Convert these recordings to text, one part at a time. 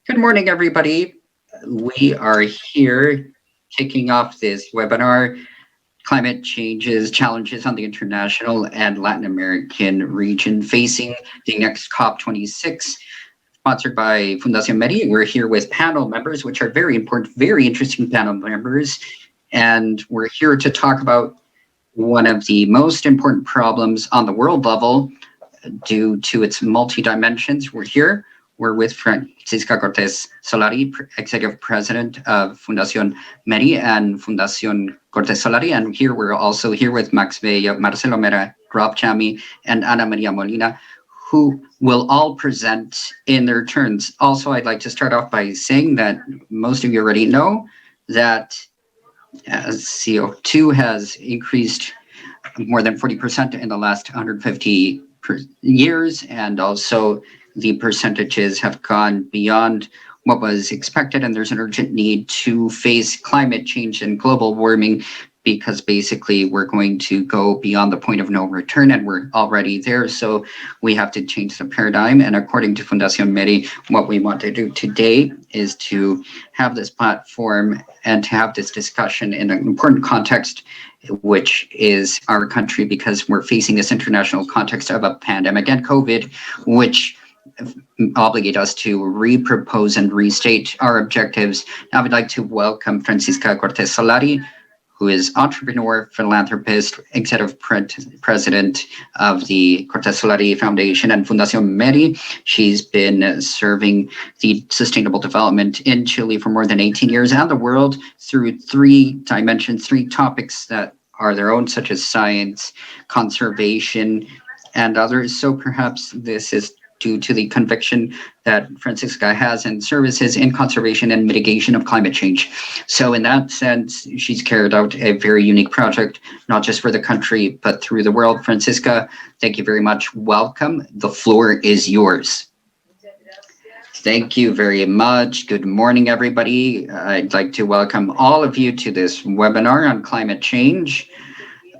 Good morning, everybody. We are here kicking off this webinar, Climate Changes, Challenges on the International and Latin American Region Facing the Next COP26, sponsored by Fundación MERI. We're here with panel members, which are very important, very interesting panel members. And we're here to talk about one of the most important problems on the world level due to its multi-dimensions. We're with Francisca Cortés Solari, Executive President of Fundación MERI and Fundación Cortés Solari. And we're also here with Max Bello, Marcelo Mena, Chami, and Ana Maria Molina, who will all present in their turns. Also, I'd like to start off by saying that most of you already know that CO2 has increased more than 40% in the last 150 years, and also the percentages have gone beyond what was expected, and there's an urgent need to face climate change and global warming, because basically we're going to go beyond the point of no return, and we're already there. So we have to change the paradigm. And according to Fundación MERI, what we want to do today is to have this platform and to have this discussion in an important context, which is our country, because we're facing this international context of a pandemic and COVID, which obligate us to repropose and restate our objectives. Now I'd like to welcome Francisca Cortés Solari, who is entrepreneur, philanthropist, executive president of the Cortés Solari Foundation and Fundación MERI. She's been serving the sustainable development in Chile for more than 18 years and the world through three dimensions, three topics that are their own, such as science, conservation, and others. So perhaps this is due to the conviction that Francisca has in services in conservation and mitigation of climate change. So in that sense, she's carried out a very unique project, not just for the country, but through the world. Francisca, thank you very much. Welcome. The floor is yours. Thank you very much. Good morning, everybody. I'd like to welcome all of you to this webinar on climate change.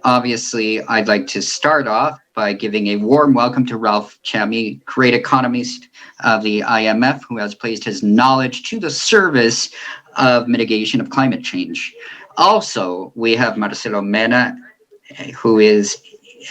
Obviously, I'd like to start off by giving a warm welcome to Ralph Chami, great economist of the IMF, who has placed his knowledge to the service of mitigation of climate change. Also, we have Marcelo Mena, who is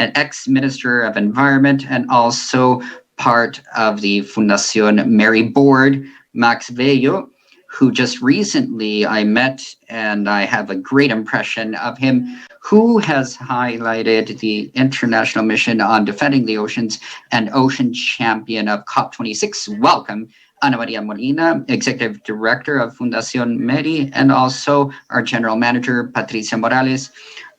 an ex-minister of environment and also part of the Fundación MERI board. Max Bello, who just recently I met, and I have a great impression of him, who has highlighted the international mission on defending the oceans and ocean champion of COP26. Welcome, Ana Maria Molina, Executive Director of Fundación MERI, and also our General Manager, Patricia Morales,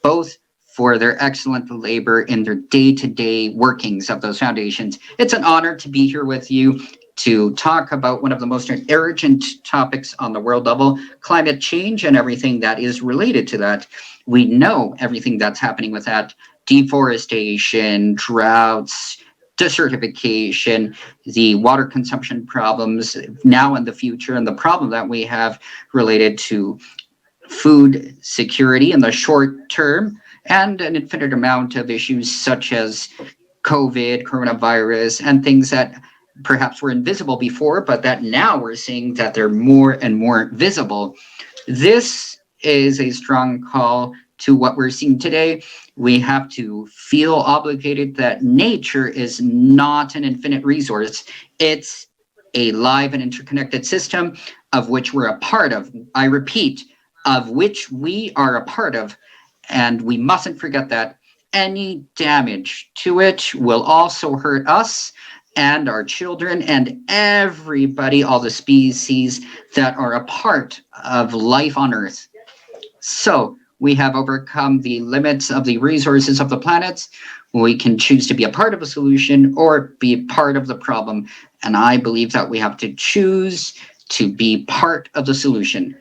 both for their excellent labor in their day-to-day workings of those foundations. It's an honor to be here with you to talk about one of the most urgent topics on the world level, climate change and everything that is related to that. We know everything that's happening with that: deforestation, droughts, desertification, the water consumption problems now and the future, and the problem that we have related to food security in the short term, and an infinite amount of issues such as COVID, coronavirus, and things that perhaps were invisible before, but that now we're seeing that they're more and more visible. This is a strong call to what we're seeing today. We have to feel obligated that nature is not an infinite resource. It's a live and interconnected system of which we're a part of. I repeat, of which we are a part of, and we mustn't forget that. Any damage to it will also hurt us and our children and everybody, all the species that are a part of life on Earth. So we have overcome the limits of the resources of the planet. We can choose to be a part of a solution or be part of the problem. And I believe that we have to choose to be part of the solution.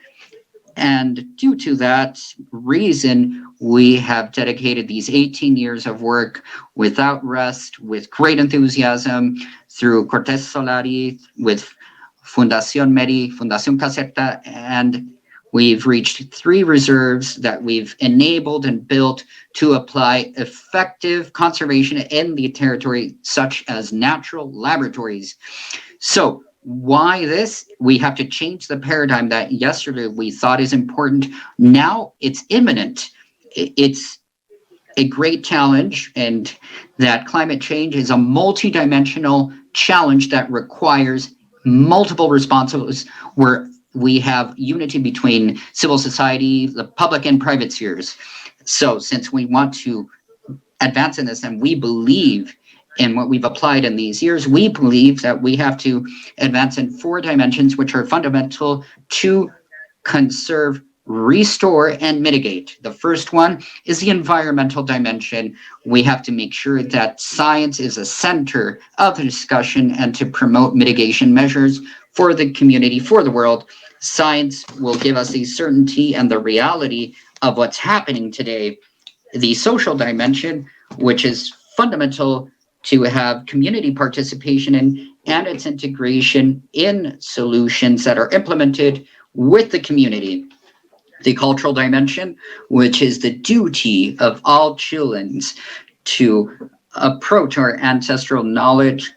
And due to that reason, we have dedicated these 18 years of work without rest, with great enthusiasm, through Cortés Solari, with Fundación MERI, Fundación Caserta, and we've reached 3 reserves that we've enabled and built to apply effective conservation in the territory, such as natural laboratories. So Why this? We have to change the paradigm that yesterday we thought is important. Now it's imminent. It's a great challenge, and that climate change is a multidimensional challenge that requires multiple responsibilities where we have unity between civil society, the public and private spheres. So since we want to advance in this and we believe in what we've applied in these years, we believe that we have to advance in 4 dimensions which are fundamental to conserve, restore, and mitigate. The first one is the environmental dimension. We have to make sure that science is a center of the discussion and to promote mitigation measures for the community, for the world. Science will give us the certainty and the reality of what's happening today. The social dimension, which is fundamental to have community participation in and its integration in solutions that are implemented with the community. The cultural dimension, which is the duty of all Chileans to approach our ancestral knowledge,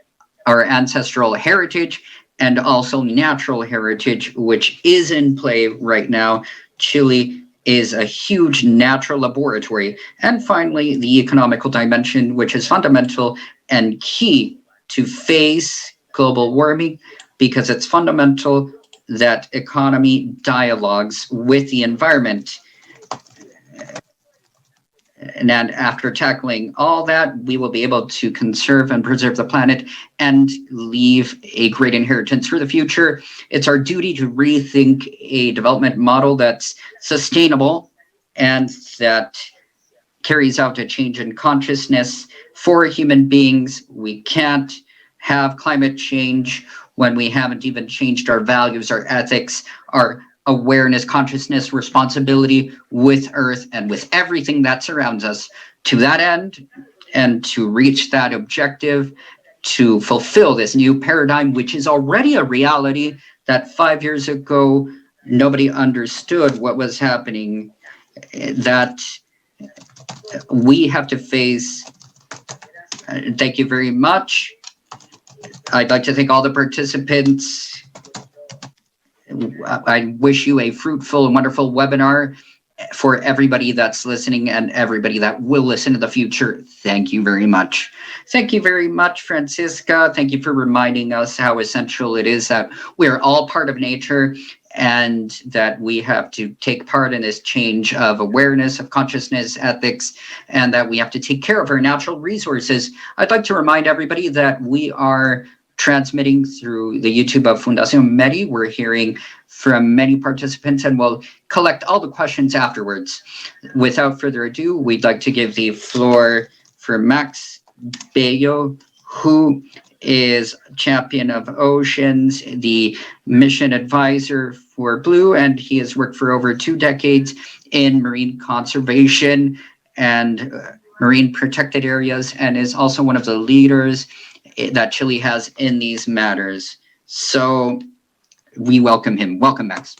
our ancestral heritage, and also natural heritage, which is in play right now. Chile is a huge natural laboratory. And finally, the economical dimension, which is fundamental and key to face global warming because it's fundamental that economy dialogues with the environment. And then after tackling all that, we will be able to conserve and preserve the planet and leave a great inheritance for the future. It's our duty to rethink a development model that's sustainable and that carries out a change in consciousness for human beings. We can't have climate change when we haven't even changed our values, our ethics, our awareness, consciousness, responsibility with Earth and with everything that surrounds us. To that end, and to reach that objective, to fulfill this new paradigm, which is already a reality that 5 years ago nobody understood what was happening, that we have to face. Thank you very much. I'd like to thank all the participants. I wish you a fruitful and wonderful webinar for everybody that's listening and everybody that will listen in the future. Thank you very much. Thank you very much, Francisca. Thank you for reminding us how essential it is that we are all part of nature and that we have to take part in this change of awareness, of consciousness, ethics, and that we have to take care of our natural resources. I'd like to remind everybody that we are transmitting through the YouTube of Fundación MERI. We're hearing from many participants and we'll collect all the questions afterwards. Without further ado, we'd like to give the floor for Max Bello, who is champion of oceans, the mission advisor for Blue, and he has worked for over 2 decades in marine conservation and marine protected areas, and is also one of the leaders that Chile has in these matters. So we welcome him. Welcome, Max.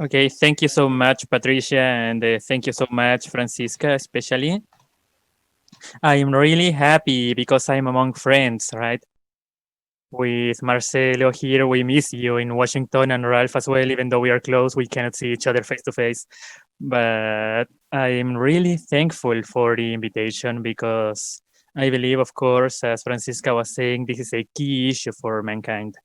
Okay, thank you so much, Patricia, and thank you so much, Francisca, especially. I'm really happy because I'm among friends, right? With Marcelo here, we miss you in Washington, and Ralph as well. Even though we are close, we cannot see each other face to face. But I'm really thankful for the invitation because I believe, of course, as Francisca was saying, this is a key issue for mankind,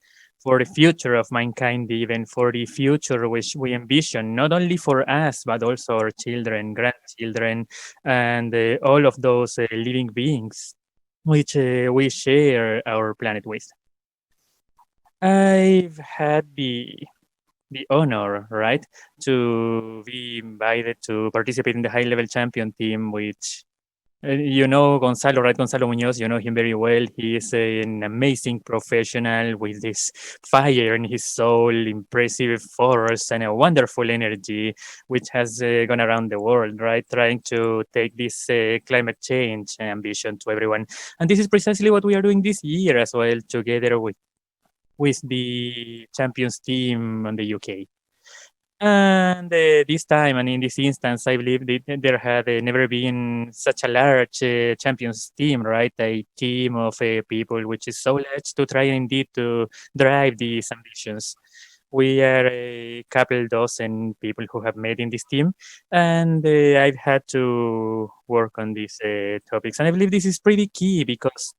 for the future of mankind, even for the future which we envision, not only for us, but also our children, grandchildren, and all of those living beings which we share our planet with. I've had the honor, right, to be invited to participate in the high-level champion team, which you know Gonzalo, right? Gonzalo Munoz, you know him very well. He is an amazing professional with this fire in his soul, impressive force, and a wonderful energy, which has gone around the world, right? Trying to take this climate change ambition to everyone. And this is precisely what we are doing this year as well, together with the champions team in the UK. And this time, and in this instance, I believe there had never been such a large champions team, right? A team of people which is so large to try indeed to drive these ambitions. We are a couple dozen people who have met in this team, and I've had to work on these topics. And I believe this is pretty key because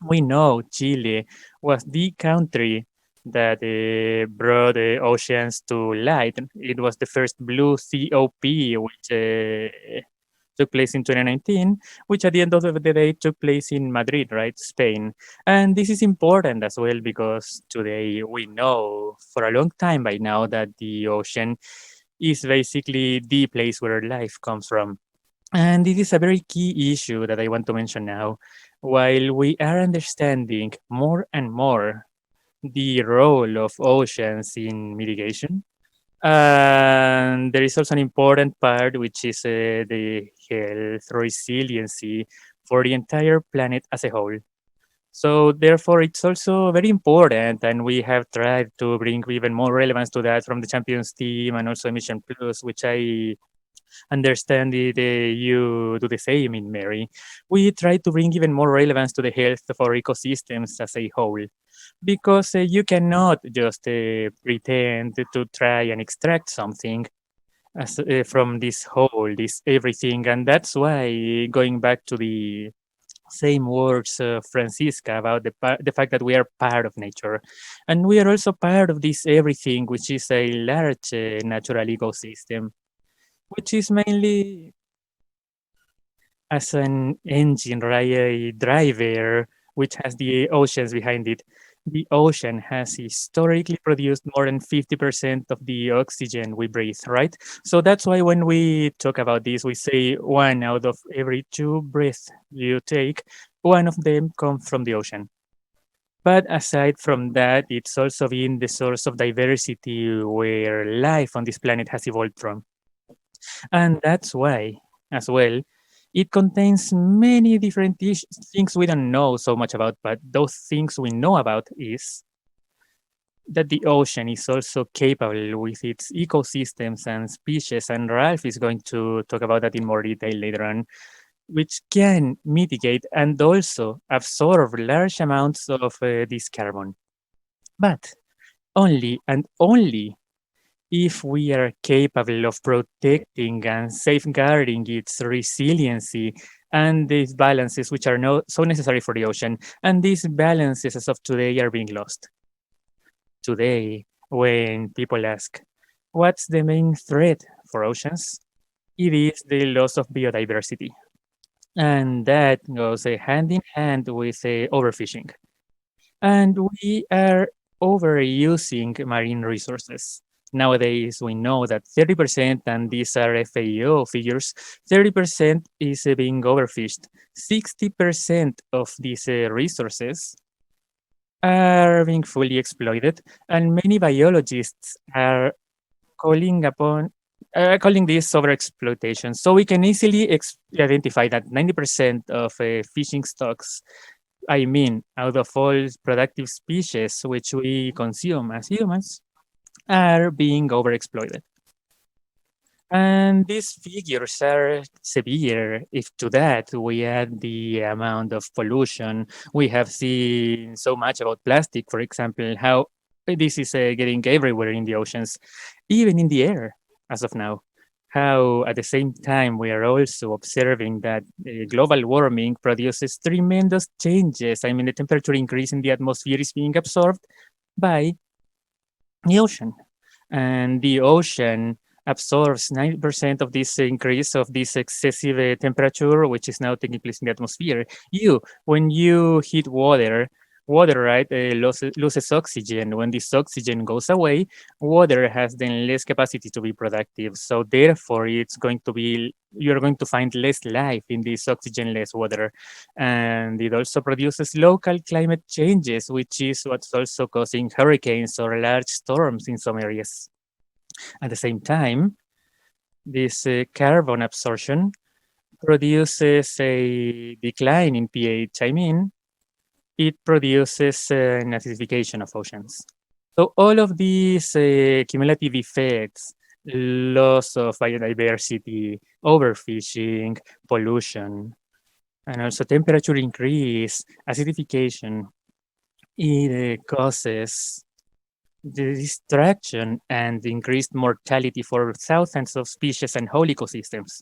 we know Chile was the country that brought the oceans to light. It was the first blue COP, which took place in 2019, which at the end of the day took place in Madrid, right, Spain. And this is important as well because today we know for a long time by now that the ocean is basically the place where life comes from. And this is a very key issue that I want to mention now. While we are understanding more and more the role of oceans in mitigation, and there is also an important part, which is the health resiliency for the entire planet as a whole. So therefore, it's also very important, and we have tried to bring even more relevance to that from the Champions team and also Mission Plus, which I understand it, you do the same in MERI. We try to bring even more relevance to the health of our ecosystems as a whole, because you cannot just pretend to try and extract something from this whole, this everything. And that's why, going back to the same words Francisca about the fact that we are part of nature, and we are also part of this everything, which is a large natural ecosystem, which is mainly as an engine, right? A driver, which has the oceans behind it. The ocean has historically produced more than 50% of the oxygen we breathe, right? So that's why when we talk about this, we say one out of every two breaths you take, one of them comes from the ocean. But aside from that, it's also been the source of diversity where life on this planet has evolved from. And that's why, as well, it contains many different things we don't know so much about, but those things we know about is that the ocean is also capable with its ecosystems and species, and Ralph is going to talk about that in more detail later on, which can mitigate and also absorb large amounts of this carbon. But only and only if we are capable of protecting and safeguarding its resiliency and these balances which are so necessary for the ocean. And these balances as of today are being lost. Today, when people ask, what's the main threat for oceans? It is the loss of biodiversity. And that goes hand in hand with overfishing. And we are overusing marine resources. Nowadays, we know that 30%, and these are FAO figures, 30% is being overfished. 60% of these resources are being fully exploited, and many biologists are calling upon calling this overexploitation. So we can easily identify that 90% of fishing stocks, I mean, out of all productive species which we consume as humans, are being overexploited. And these figures are severe if to that we add the amount of pollution. We have seen so much about plastic, for example, how this is getting everywhere in the oceans, even in the air as of now. How at the same time we are also observing that global warming produces tremendous changes. I mean, the temperature increase in the atmosphere is being absorbed by the ocean. And the ocean absorbs 90% of this increase of this excessive temperature, which is now taking place in the atmosphere. When you heat water, water, right, loses oxygen. When this oxygen goes away, water has then less capacity to be productive. So therefore, you're going to find less life in this oxygen-less water. And it also produces local climate changes, which is what's also causing hurricanes or large storms in some areas. At the same time, this carbon absorption produces a decline in pH. I mean, it produces an acidification of oceans. So all of these cumulative effects loss of biodiversity, overfishing, pollution, and also temperature increase, acidification. It causes the destruction and increased mortality for thousands of species and whole ecosystems.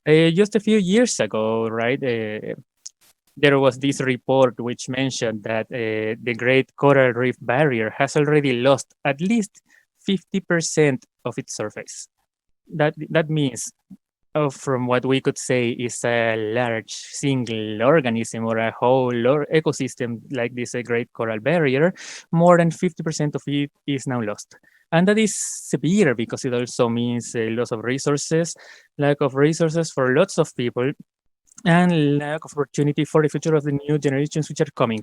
Just a few years ago, right, there was this report which mentioned that the Great Coral Reef Barrier has already lost at least 50% of its surface. That means, from what we could say is a large single organism or a whole ecosystem like this Great Coral Barrier, more than 50% of it is now lost. And that is severe because it also means a loss of resources, lack of resources for lots of people, and lack of opportunity for the future of the new generations which are coming.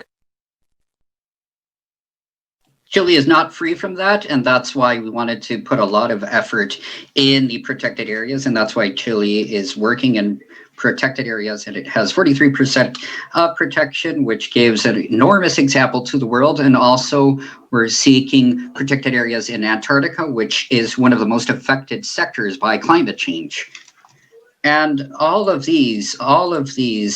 Chile is not free from that, and that's why we wanted to put a lot of effort in the protected areas, and that's why Chile is working in protected areas, and it has 43% protection, which gives an enormous example to the world. And also, we're seeking protected areas in Antarctica, which is one of the most affected sectors by climate change. And all of these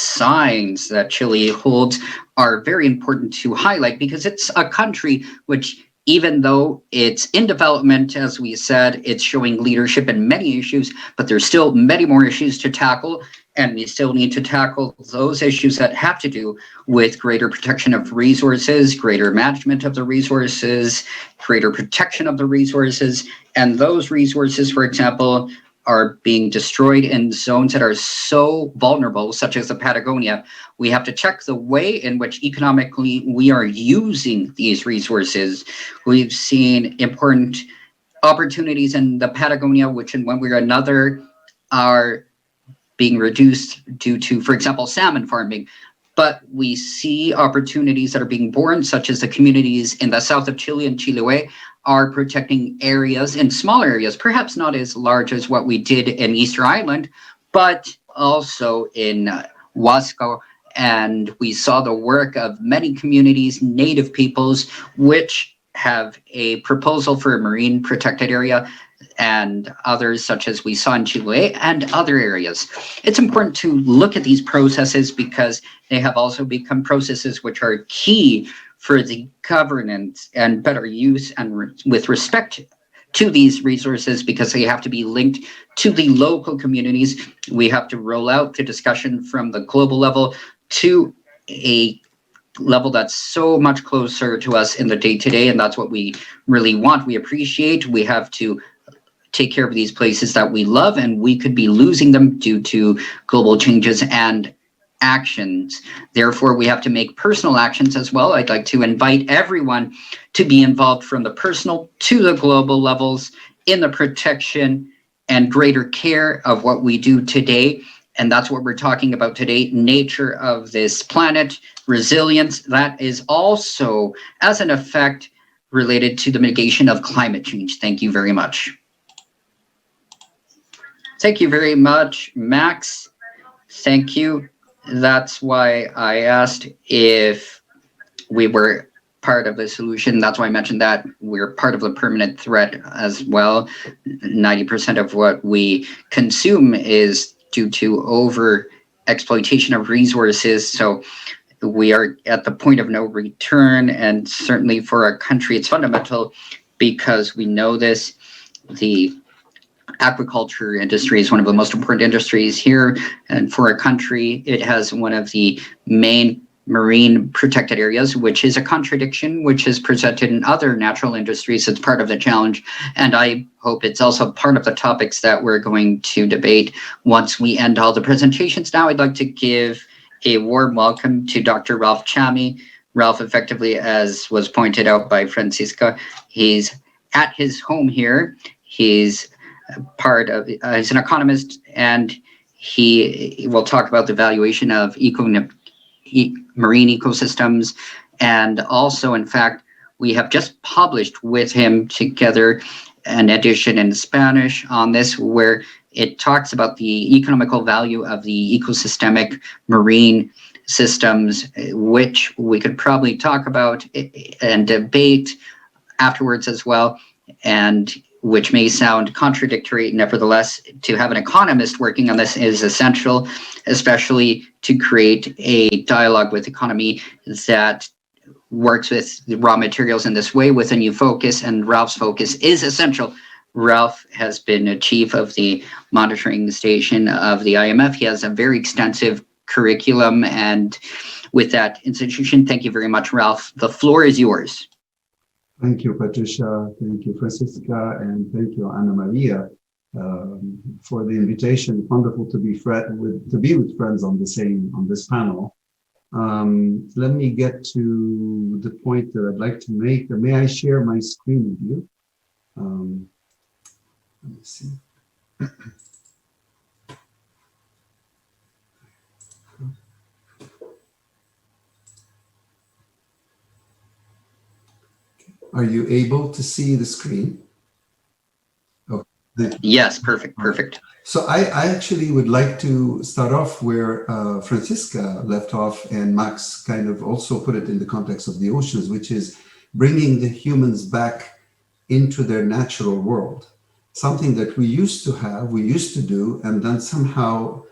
signs that Chile holds are very important to highlight because it's a country which, even though it's in development, as we said, it's showing leadership in many issues, but there's still many more issues to tackle. And we still need to tackle those issues that have to do with greater protection of resources, greater management of the resources, greater protection of the resources. And those resources, for example, are being destroyed in zones that are so vulnerable, such as the Patagonia. We have to check the way in which economically we are using these resources. We've seen important opportunities in the Patagonia, which in one way or another are being reduced due to, for example, salmon farming. But we see opportunities that are being born, such as the communities in the south of Chile and Chiloé are protecting areas in smaller areas, perhaps not as large as what we did in Easter Island, but also in Huasco. And we saw the work of many communities, native peoples, which have a proposal for a marine protected area, and others such as we saw in Chile and other areas. It's important to look at these processes because they have also become processes which are key for the governance and better use and with respect to these resources, because they have to be linked to the local communities. We have to roll out the discussion from the global level to a level that's so much closer to us in the day-to-day, and that's what we really want. We appreciate. We have to take care of these places that we love, and we could be losing them due to global changes and actions. Therefore, we have to make personal actions as well. I'd like to invite everyone to be involved from the personal to the global levels in the protection and greater care of what we do today. And that's what we're talking about today, nature of this planet, resilience. That is also as an effect related to the mitigation of climate change. Thank you very much. Thank you very much, Max. Thank you. That's why I asked if we were part of the solution. That's why I mentioned that we're part of the permanent threat as well. 90% of what we consume is due to over exploitation of resources. So we are at the point of no return, and certainly for our country, it's fundamental because we know this. The aquaculture industry is one of the most important industries here, and for a country, it has one of the main marine protected areas, which is a contradiction which is presented in other natural industries. It's part of the challenge, and I hope it's also part of the topics that we're going to debate once we end all the presentations. Now I'd like to give a warm welcome to Dr. Ralph Chami. Ralph, effectively, as was pointed out by Francisca, he's at his home here. He's he's an economist, and he will talk about the valuation of marine ecosystems. And also, in fact, we have just published with him together an edition in Spanish on this, where it talks about the economical value of the ecosystemic marine systems, which we could probably talk about and debate afterwards as well. And which may sound contradictory, nevertheless, to have an economist working on this is essential, especially to create a dialogue with economy that works with the raw materials in this way with a new focus, and Ralph's focus is essential. Ralph has been a chief of the monitoring station of the IMF. He has a very extensive curriculum, and with that institution, thank you very much, Ralph. The floor is yours. Thank you, Patricia. Thank you, Francisca, and thank you, Ana Maria, for the invitation. Wonderful to be with friends on this panel. Let me get to the point that I'd like to make. May I share my screen with you? Let me see. Are you able to see the screen? Oh, yes, perfect. So I actually would like to start off where Francisca left off, and Max kind of also put it in the context of the oceans, which is bringing the humans back into their natural world. Something that we used to have, we used to do, and then somehow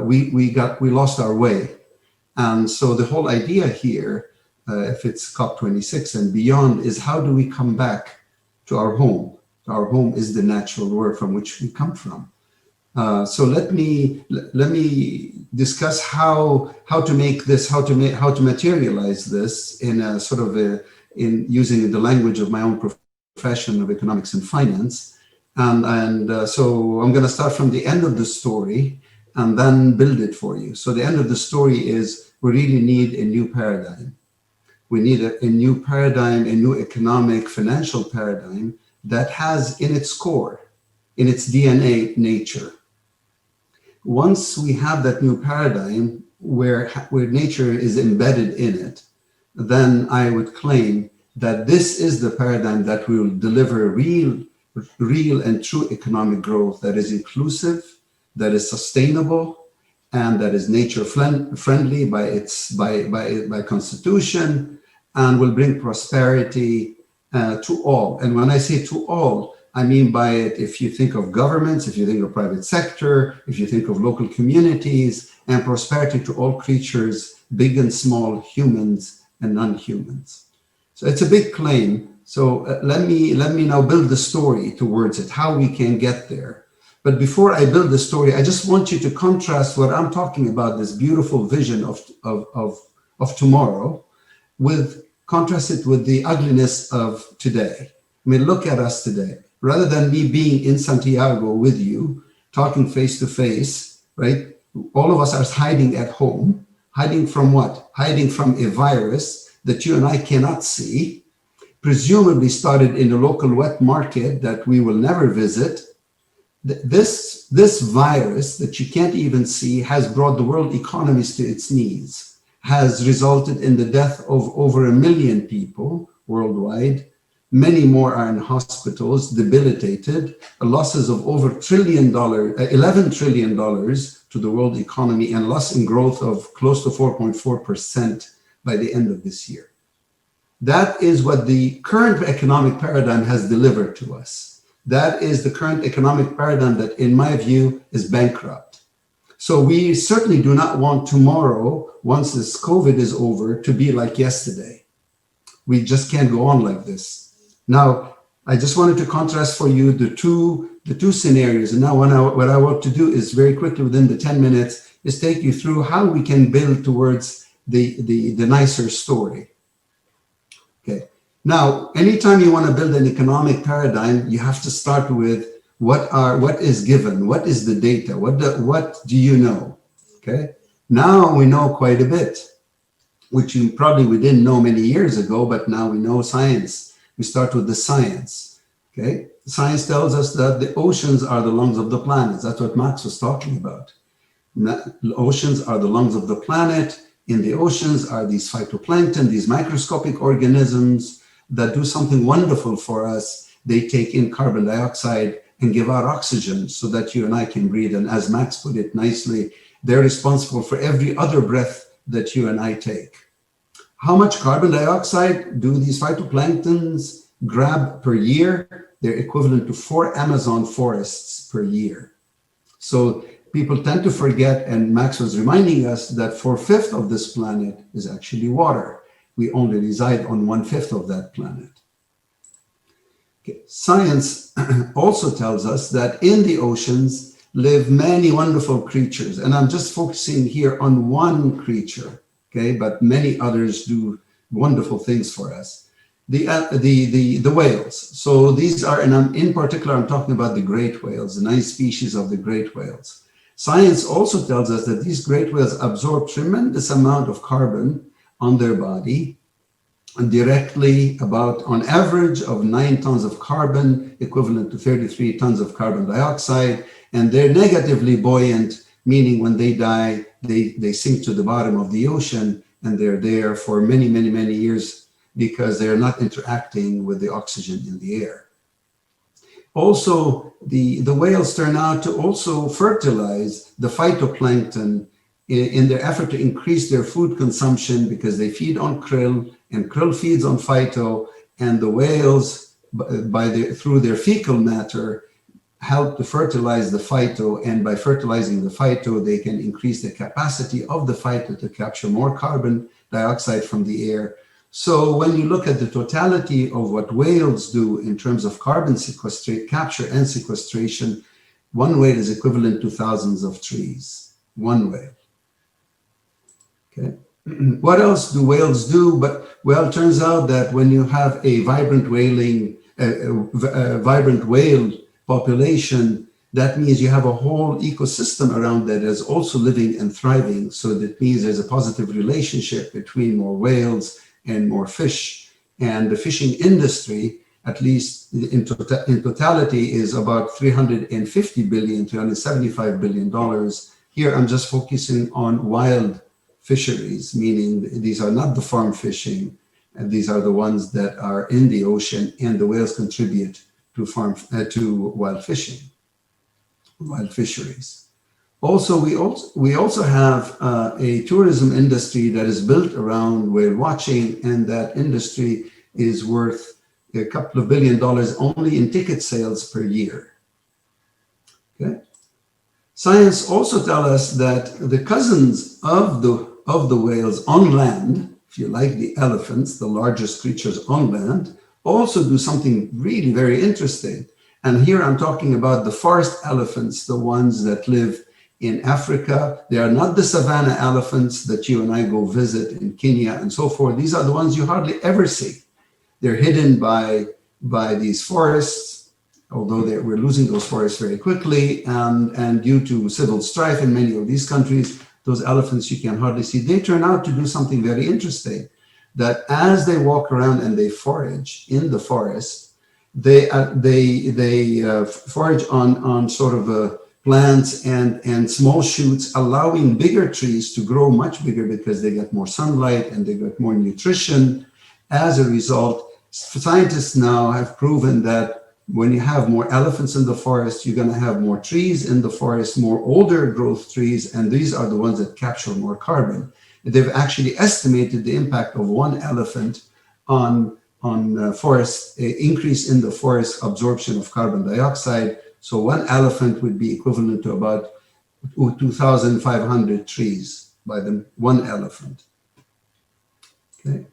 we lost our way. And so the whole idea here, if it's COP26 and beyond, is how do we come back to our home? Our home is the natural world from which we come from. So let me discuss how to make this, how to materialize this in a sort of in using the language of my own profession of economics and finance. And so I'm going to start from the end of the story and then build it for you. So the end of the story is we really need a new paradigm. We need a new paradigm, a new economic, financial paradigm that has in its core, in its DNA, nature. Once we have that new paradigm where nature is embedded in it, then I would claim that this is the paradigm that will deliver real and true economic growth that is inclusive, that is sustainable, and that is nature friendly by constitution, and will bring prosperity to all. And when I say to all, I mean by it, if you think of governments, if you think of private sector, if you think of local communities, and prosperity to all creatures, big and small, humans and non-humans. So it's a big claim. So let me now build the story towards it, how we can get there. But before I build the story, I just want you to contrast what I'm talking about, this beautiful vision of tomorrow, contrast it with the ugliness of today. I mean, look at us today. Rather than me being in Santiago with you, talking face to face, right? All of us are hiding at home. Hiding from what? Hiding from a virus that you and I cannot see, presumably started in a local wet market that we will never visit. This virus that you can't even see has brought the world economies to its knees, has resulted in the death of over 1 million people worldwide. Many more are in hospitals, debilitated, losses of over $11 trillion to the world economy, and loss in growth of close to 4.4% by the end of this year. That is what the current economic paradigm has delivered to us. That is the current economic paradigm that, in my view, is bankrupt. So we certainly do not want tomorrow, once this COVID is over, to be like yesterday. We just can't go on like this. Now, I just wanted to contrast for you the two scenarios. And now what I want to do is very quickly, within the 10 minutes, is take you through how we can build towards the nicer story. Okay. Now, anytime you want to build an economic paradigm, you have to start with what is given, what is the data, what do you know? Okay. Now we know quite a bit, which we didn't know many years ago, but now we know science. We start with the science. Okay. Science tells us that the oceans are the lungs of the planet. That's what Max was talking about. The oceans are the lungs of the planet. In the oceans are these phytoplankton, these microscopic organisms that do something wonderful for us. They take in carbon dioxide and give out oxygen so that you and I can breathe. And as Max put it nicely, they're responsible for every other breath that you and I take. How much carbon dioxide do these phytoplanktons grab per year? they're equivalent to 4 Amazon forests per year. So people tend to forget, and Max was reminding us that 4/5 of this planet is actually water. We only reside on 1/5 of that planet. Okay. Science also tells us that in the oceans live many wonderful creatures, and I'm just focusing here on one creature, okay, but many others do wonderful things for us. The whales. So these are, and in particular, I'm talking about the great whales, the 9 species of the great whales. Science also tells us that these great whales absorb tremendous amount of carbon on their body, and directly about, on average, of 9 tons of carbon, equivalent to 33 tons of carbon dioxide, and they're negatively buoyant, meaning when they die, they sink to the bottom of the ocean, and they're there for many, many, many years because they're not interacting with the oxygen in the air. Also, the whales turn out to also fertilize the phytoplankton in their effort to increase their food consumption, because they feed on krill, and krill feeds on phyto, and the whales, through their fecal matter, help to fertilize the phyto, and by fertilizing the phyto, they can increase the capacity of the phyto to capture more carbon dioxide from the air. So when you look at the totality of what whales do in terms of carbon capture and sequestration, one whale is equivalent to thousands of trees. One whale. Okay. What else do whales do? Well, it turns out that when you have a vibrant whale population, that means you have a whole ecosystem around that is also living and thriving. So that means there's a positive relationship between more whales and more fish. And the fishing industry, at least in totality, is about $350 billion, $375 billion. Here, I'm just focusing on wild fisheries, meaning these are not the farm fishing, and these are the ones that are in the ocean, and the whales contribute to wild fishing, wild fisheries. Also, we also have a tourism industry that is built around whale watching, and that industry is worth a couple of $2 billion only in ticket sales per year. Okay. Science also tells us that the cousins of the whales on land, if you like, the elephants, the largest creatures on land, also do something really very interesting. And here I'm talking about the forest elephants, the ones that live in Africa. They are not the savanna elephants that you and I go visit in Kenya and so forth. These are the ones you hardly ever see. They're hidden by these forests, although we're losing those forests very quickly. And due to civil strife in many of these countries, those elephants you can hardly see. They turn out to do something very interesting, that as they walk around and they forage in the forest, they forage on sort of plants and small shoots, allowing bigger trees to grow much bigger because they get more sunlight and they get more nutrition. As a result, scientists now have proven that when you have more elephants in the forest, you're going to have more trees in the forest, more older growth trees, and these are the ones that capture more carbon. They've actually estimated the impact of one elephant on forest, increase in the forest absorption of carbon dioxide. So one elephant would be equivalent to about 2,500 trees by the one elephant. Okay.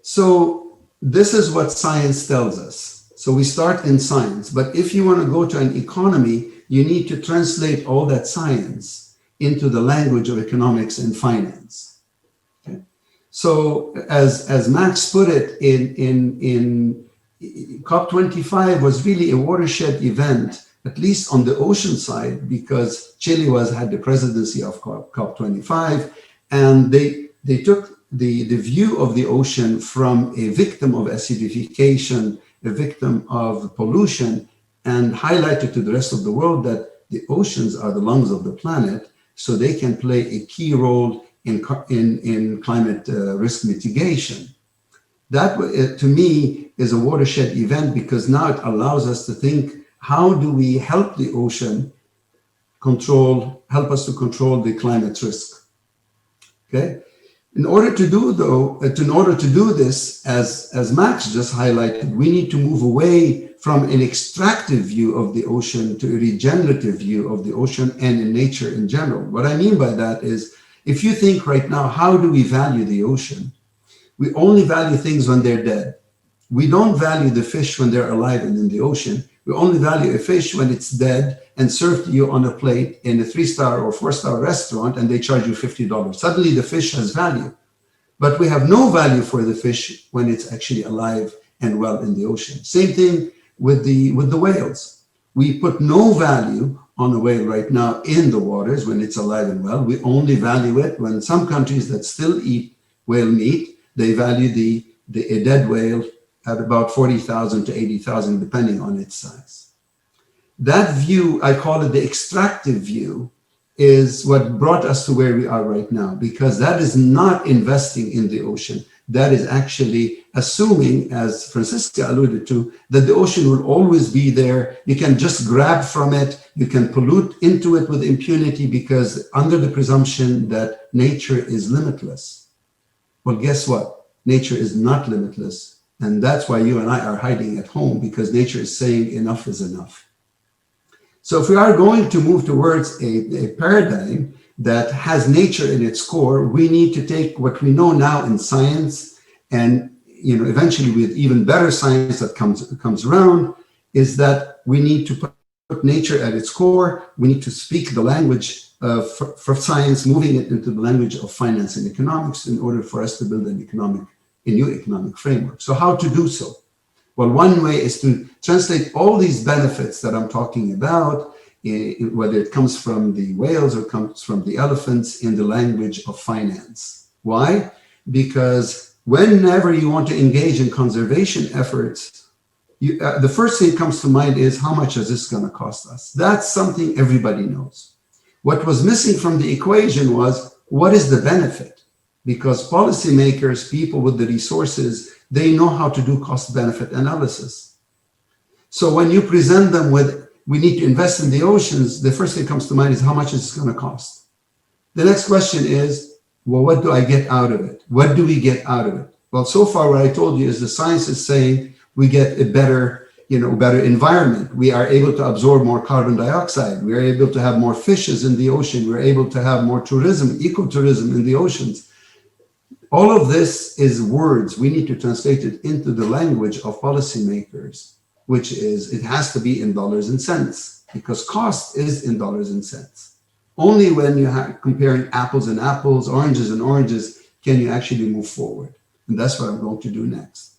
So this is what science tells us. So we start in science, but if you want to go to an economy, you need to translate all that science into the language of economics and finance. Okay. So as Max put it, in COP25 was really a watershed event, at least on the ocean side, because Chile had the presidency of COP25, and they took the view of the ocean from a victim of acidification, a victim of pollution, and highlighted to the rest of the world that the oceans are the lungs of the planet, so they can play a key role in climate risk mitigation. That, to me, is a watershed event, because now it allows us to think, how do we help the ocean help us to control the climate risk? Okay. In order to do this, as Max just highlighted, we need to move away from an extractive view of the ocean to a regenerative view of the ocean and in nature in general. What I mean by that is, if you think right now, how do we value the ocean? We only value things when they're dead. We don't value the fish when they're alive and in the ocean. We only value a fish when it's dead and served to you on a plate in a 3-star or 4-star restaurant, and they charge you $50. Suddenly the fish has value. But we have no value for the fish when it's actually alive and well in the ocean. Same thing with the whales. We put no value on a whale right now in the waters when it's alive and well. We only value it when some countries that still eat whale meat, they value a dead whale at about 40,000 to 80,000, depending on its size. That view, I call it the extractive view, is what brought us to where we are right now, because that is not investing in the ocean. That is actually assuming, as Francisca alluded to, that the ocean will always be there. You can just grab from it. You can pollute into it with impunity, because under the presumption that nature is limitless. Well, guess what? Nature is not limitless. And that's why you and I are hiding at home, because nature is saying enough is enough. So if we are going to move towards a paradigm that has nature in its core, we need to take what we know now in science, and eventually with even better science that comes around, is that we need to put nature at its core. We need to speak the language for science, moving it into the language of finance and economics in order for us to build a new economic framework. So how to do so? Well, one way is to translate all these benefits that I'm talking about, whether it comes from the whales or comes from the elephants, in the language of finance. Why? Because whenever you want to engage in conservation efforts, the first thing that comes to mind is, how much is this going to cost us? That's something everybody knows. What was missing from the equation was, what is the benefit? Because policymakers, people with the resources, they know how to do cost-benefit analysis. So when you present them with, we need to invest in the oceans, the first thing that comes to mind is, how much is this going to cost? The next question is, well, what do I get out of it? What do we get out of it? Well, so far what I told you is the science is saying we get a better environment. We are able to absorb more carbon dioxide. We are able to have more fishes in the ocean. We're able to have more tourism, ecotourism in the oceans. All of this is words. We need to translate it into the language of policymakers, which is, it has to be in dollars and cents, because cost is in dollars and cents. Only when you are comparing apples and apples, oranges and oranges, can you actually move forward. And that's what I'm going to do next.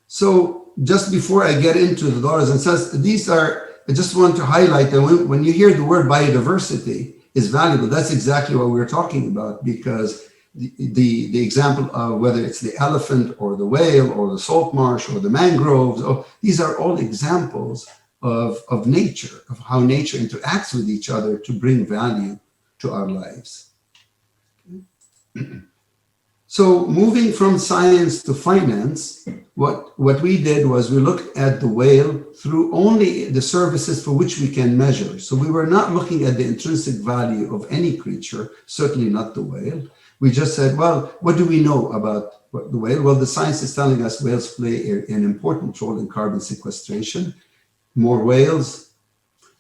So just before I get into the dollars and cents, I just want to highlight that when you hear the word biodiversity is valuable, that's exactly what we're talking about, because the example of whether it's the elephant or the whale or the salt marsh or the mangroves, these are all examples of nature, of how nature interacts with each other to bring value to our lives. So moving from science to finance, what we did was we looked at the whale through only the services for which we can measure. So we were not looking at the intrinsic value of any creature, certainly not the whale. We just said, well, what do we know about the whale? Well, the science is telling us whales play an important role in carbon sequestration. More whales,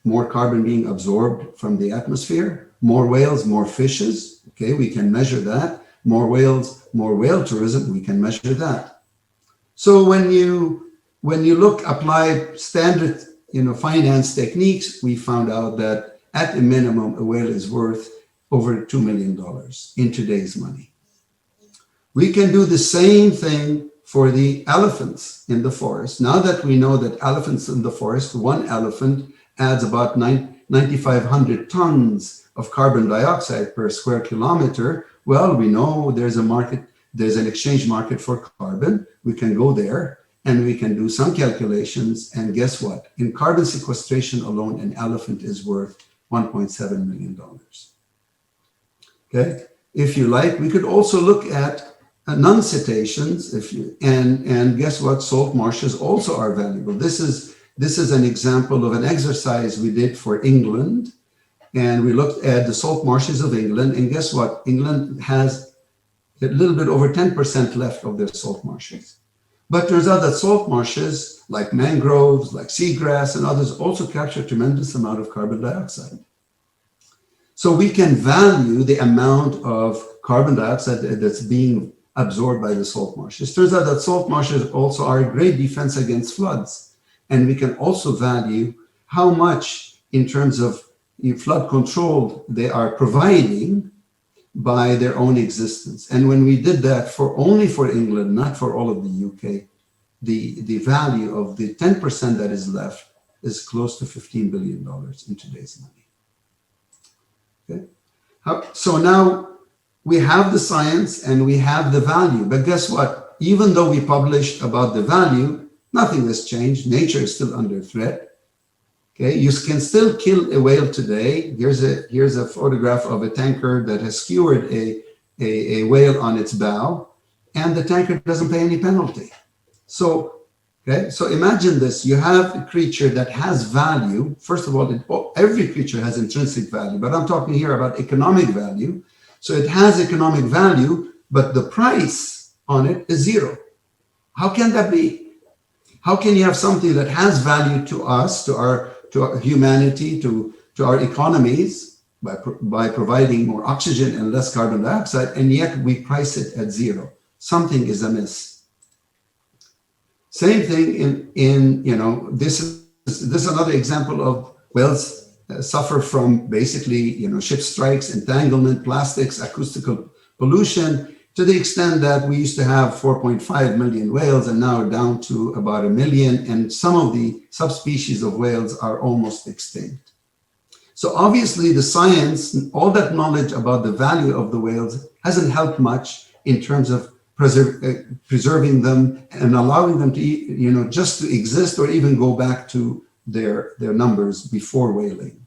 more carbon being absorbed from the atmosphere. More whales, more fishes. Okay, we can measure that. More whales, more whale tourism, we can measure that. So when you apply standard finance techniques, we found out that at a minimum, a whale is worth over $2 million in today's money. We can do the same thing for the elephants in the forest. Now that we know that elephants in the forest, one elephant adds about 9,500 tons of carbon dioxide per square kilometer, well, we know there's a market, there's an exchange market for carbon. We can go there and we can do some calculations. And guess what? In carbon sequestration alone, an elephant is worth $1.7 million. Okay. If you like, we could also look at non-cetaceans. And guess what? Salt marshes also are valuable. This is an example of an exercise we did for England. And we looked at the salt marshes of England, and guess what? England has a little bit over 10% left of their salt marshes. But turns out that salt marshes, like mangroves, like seagrass and others, also capture a tremendous amount of carbon dioxide. So we can value the amount of carbon dioxide that's being absorbed by the salt marshes. Turns out that salt marshes also are a great defense against floods. And we can also value how much in terms of flood control they are providing by their own existence. And when we did that only for England, not for all of the UK, the value of the 10% that is left is close to $15 billion in today's money. Okay. So now we have the science and we have the value, but guess what? Even though we published about the value, nothing has changed. Nature is still under threat. Okay, you can still kill a whale today. Here's a photograph of a tanker that has skewered a whale on its bow, and the tanker doesn't pay any penalty. So, okay, so imagine this: you have a creature that has value. First of all, every creature has intrinsic value, but I'm talking here about economic value. So it has economic value, but the price on it is zero. How can that be? How can you have something that has value to us, to our humanity, to our economies by providing more oxygen and less carbon dioxide, and yet we price it at zero? Something is amiss. Same thing in this is another example of whales suffer from basically ship strikes, entanglement, plastics, acoustical pollution, to the extent that we used to have 4.5 million whales and now we're down to about 1 million, and some of the subspecies of whales are almost extinct. So obviously the science, all that knowledge about the value of the whales hasn't helped much in terms of preserving them and allowing them to just to exist or even go back to their numbers before whaling.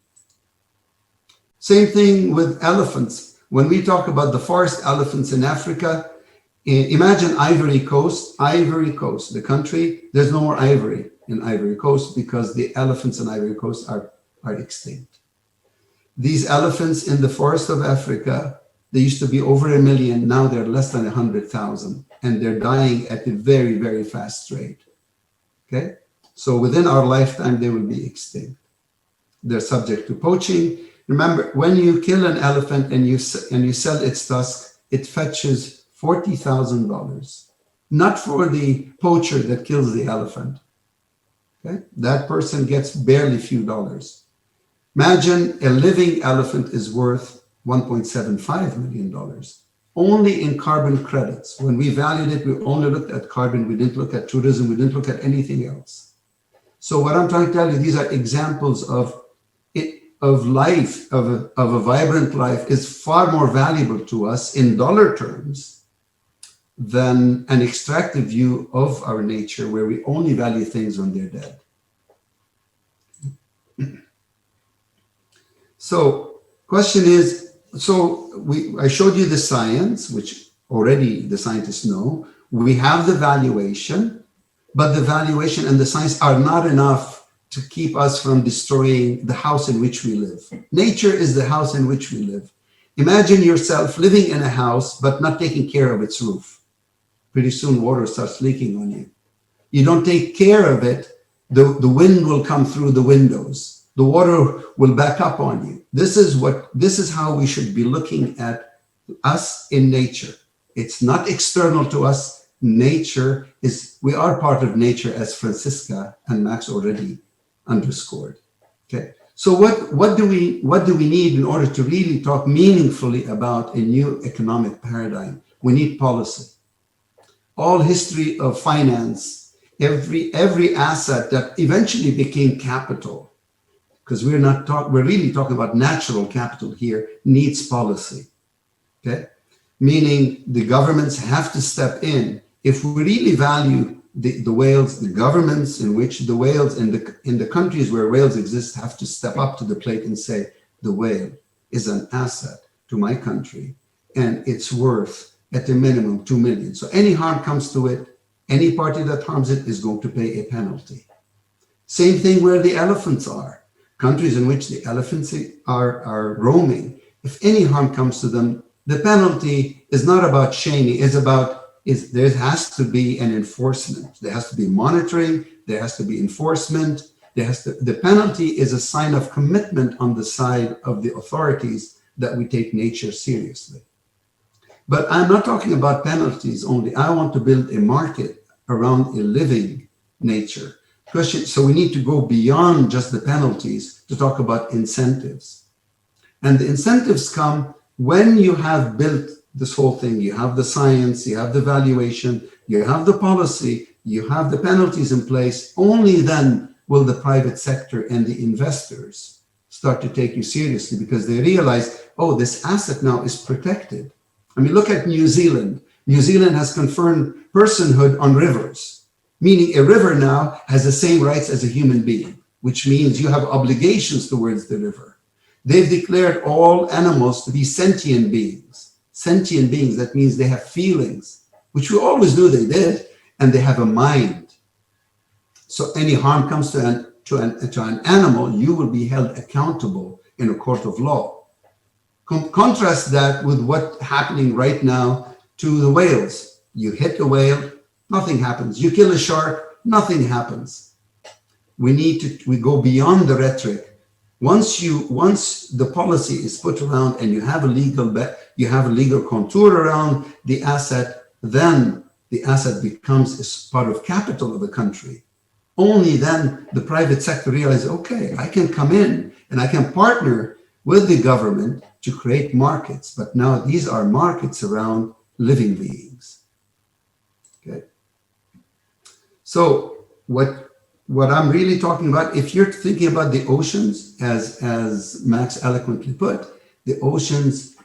Same thing with elephants. When we talk about the forest elephants in Africa, imagine Ivory Coast, the country, there's no more ivory in Ivory Coast because the elephants in Ivory Coast are extinct. These elephants in the forest of Africa, they used to be over 1 million, now they're less than 100,000, and they're dying at a very, very fast rate. Okay? So within our lifetime, they will be extinct. They're subject to poaching. Remember, when you kill an elephant and you sell its tusk, it fetches $40,000. Not for the poacher that kills the elephant. Okay, that person gets barely a few dollars. Imagine a living elephant is worth $1.75 million. Only in carbon credits. When we valued it, we only looked at carbon. We didn't look at tourism. We didn't look at anything else. So what I'm trying to tell you, these are examples of life, of a vibrant life is far more valuable to us in dollar terms than an extractive view of our nature where we only value things when they're dead. So question is, I showed you the science, which already the scientists know. We have the valuation, but the valuation and the science are not enough to keep us from destroying the house in which we live. Nature is the house in which we live. Imagine yourself living in a house, but not taking care of its roof. Pretty soon water starts leaking on you. You don't take care of it, the wind will come through the windows. The water will back up on you. This is how we should be looking at us in nature. It's not external to us. Nature we are part of nature, as Francisca and Max already underscored. Okay, so what do we need in order to really talk meaningfully about a new economic paradigm? We need policy. All history of finance, every asset that eventually became capital, because we're really talking about natural capital here, needs policy. Okay, meaning the governments have to step in. If we really value the whales, the governments in which the whales in the countries where whales exist have to step up to the plate and say, the whale is an asset to my country and it's worth at a minimum 2 million. So any harm comes to it, any party that harms it is going to pay a penalty. Same thing where the elephants are. countries in which the elephants are roaming, if any harm comes to them, the penalty is not about shaming, there has to be an enforcement. There has to be monitoring, there has to be enforcement, the penalty is a sign of commitment on the side of the authorities that we take nature seriously. But I'm not talking about penalties only. I want to build a market around a living nature. So we need to go beyond just the penalties to talk about incentives. And the incentives come when you have built this whole thing. You have the science, you have the valuation, you have the policy, you have the penalties in place. Only then will the private sector and the investors start to take you seriously, because they realize, oh, this asset now is protected. I mean, look at New Zealand. New Zealand has confirmed personhood on rivers, meaning a river now has the same rights as a human being, which means you have obligations towards the river. They've declared all animals to be sentient beings. Sentient beings, that means they have feelings, which we always knew they did, and they have a mind. So any harm comes to an animal, you will be held accountable in a court of law. Contrast that with what's happening right now to the whales. You hit a whale, nothing happens. You kill a shark, nothing happens. We go beyond the rhetoric. Once the policy is put around and you have a legal contour around the asset, then the asset becomes a part of capital of a country. Only then the private sector realizes, okay, I can come in and I can partner with the government to create markets. But now these are markets around living beings. Okay. So what I'm really talking about, if you're thinking about the oceans, as Max eloquently put, the oceans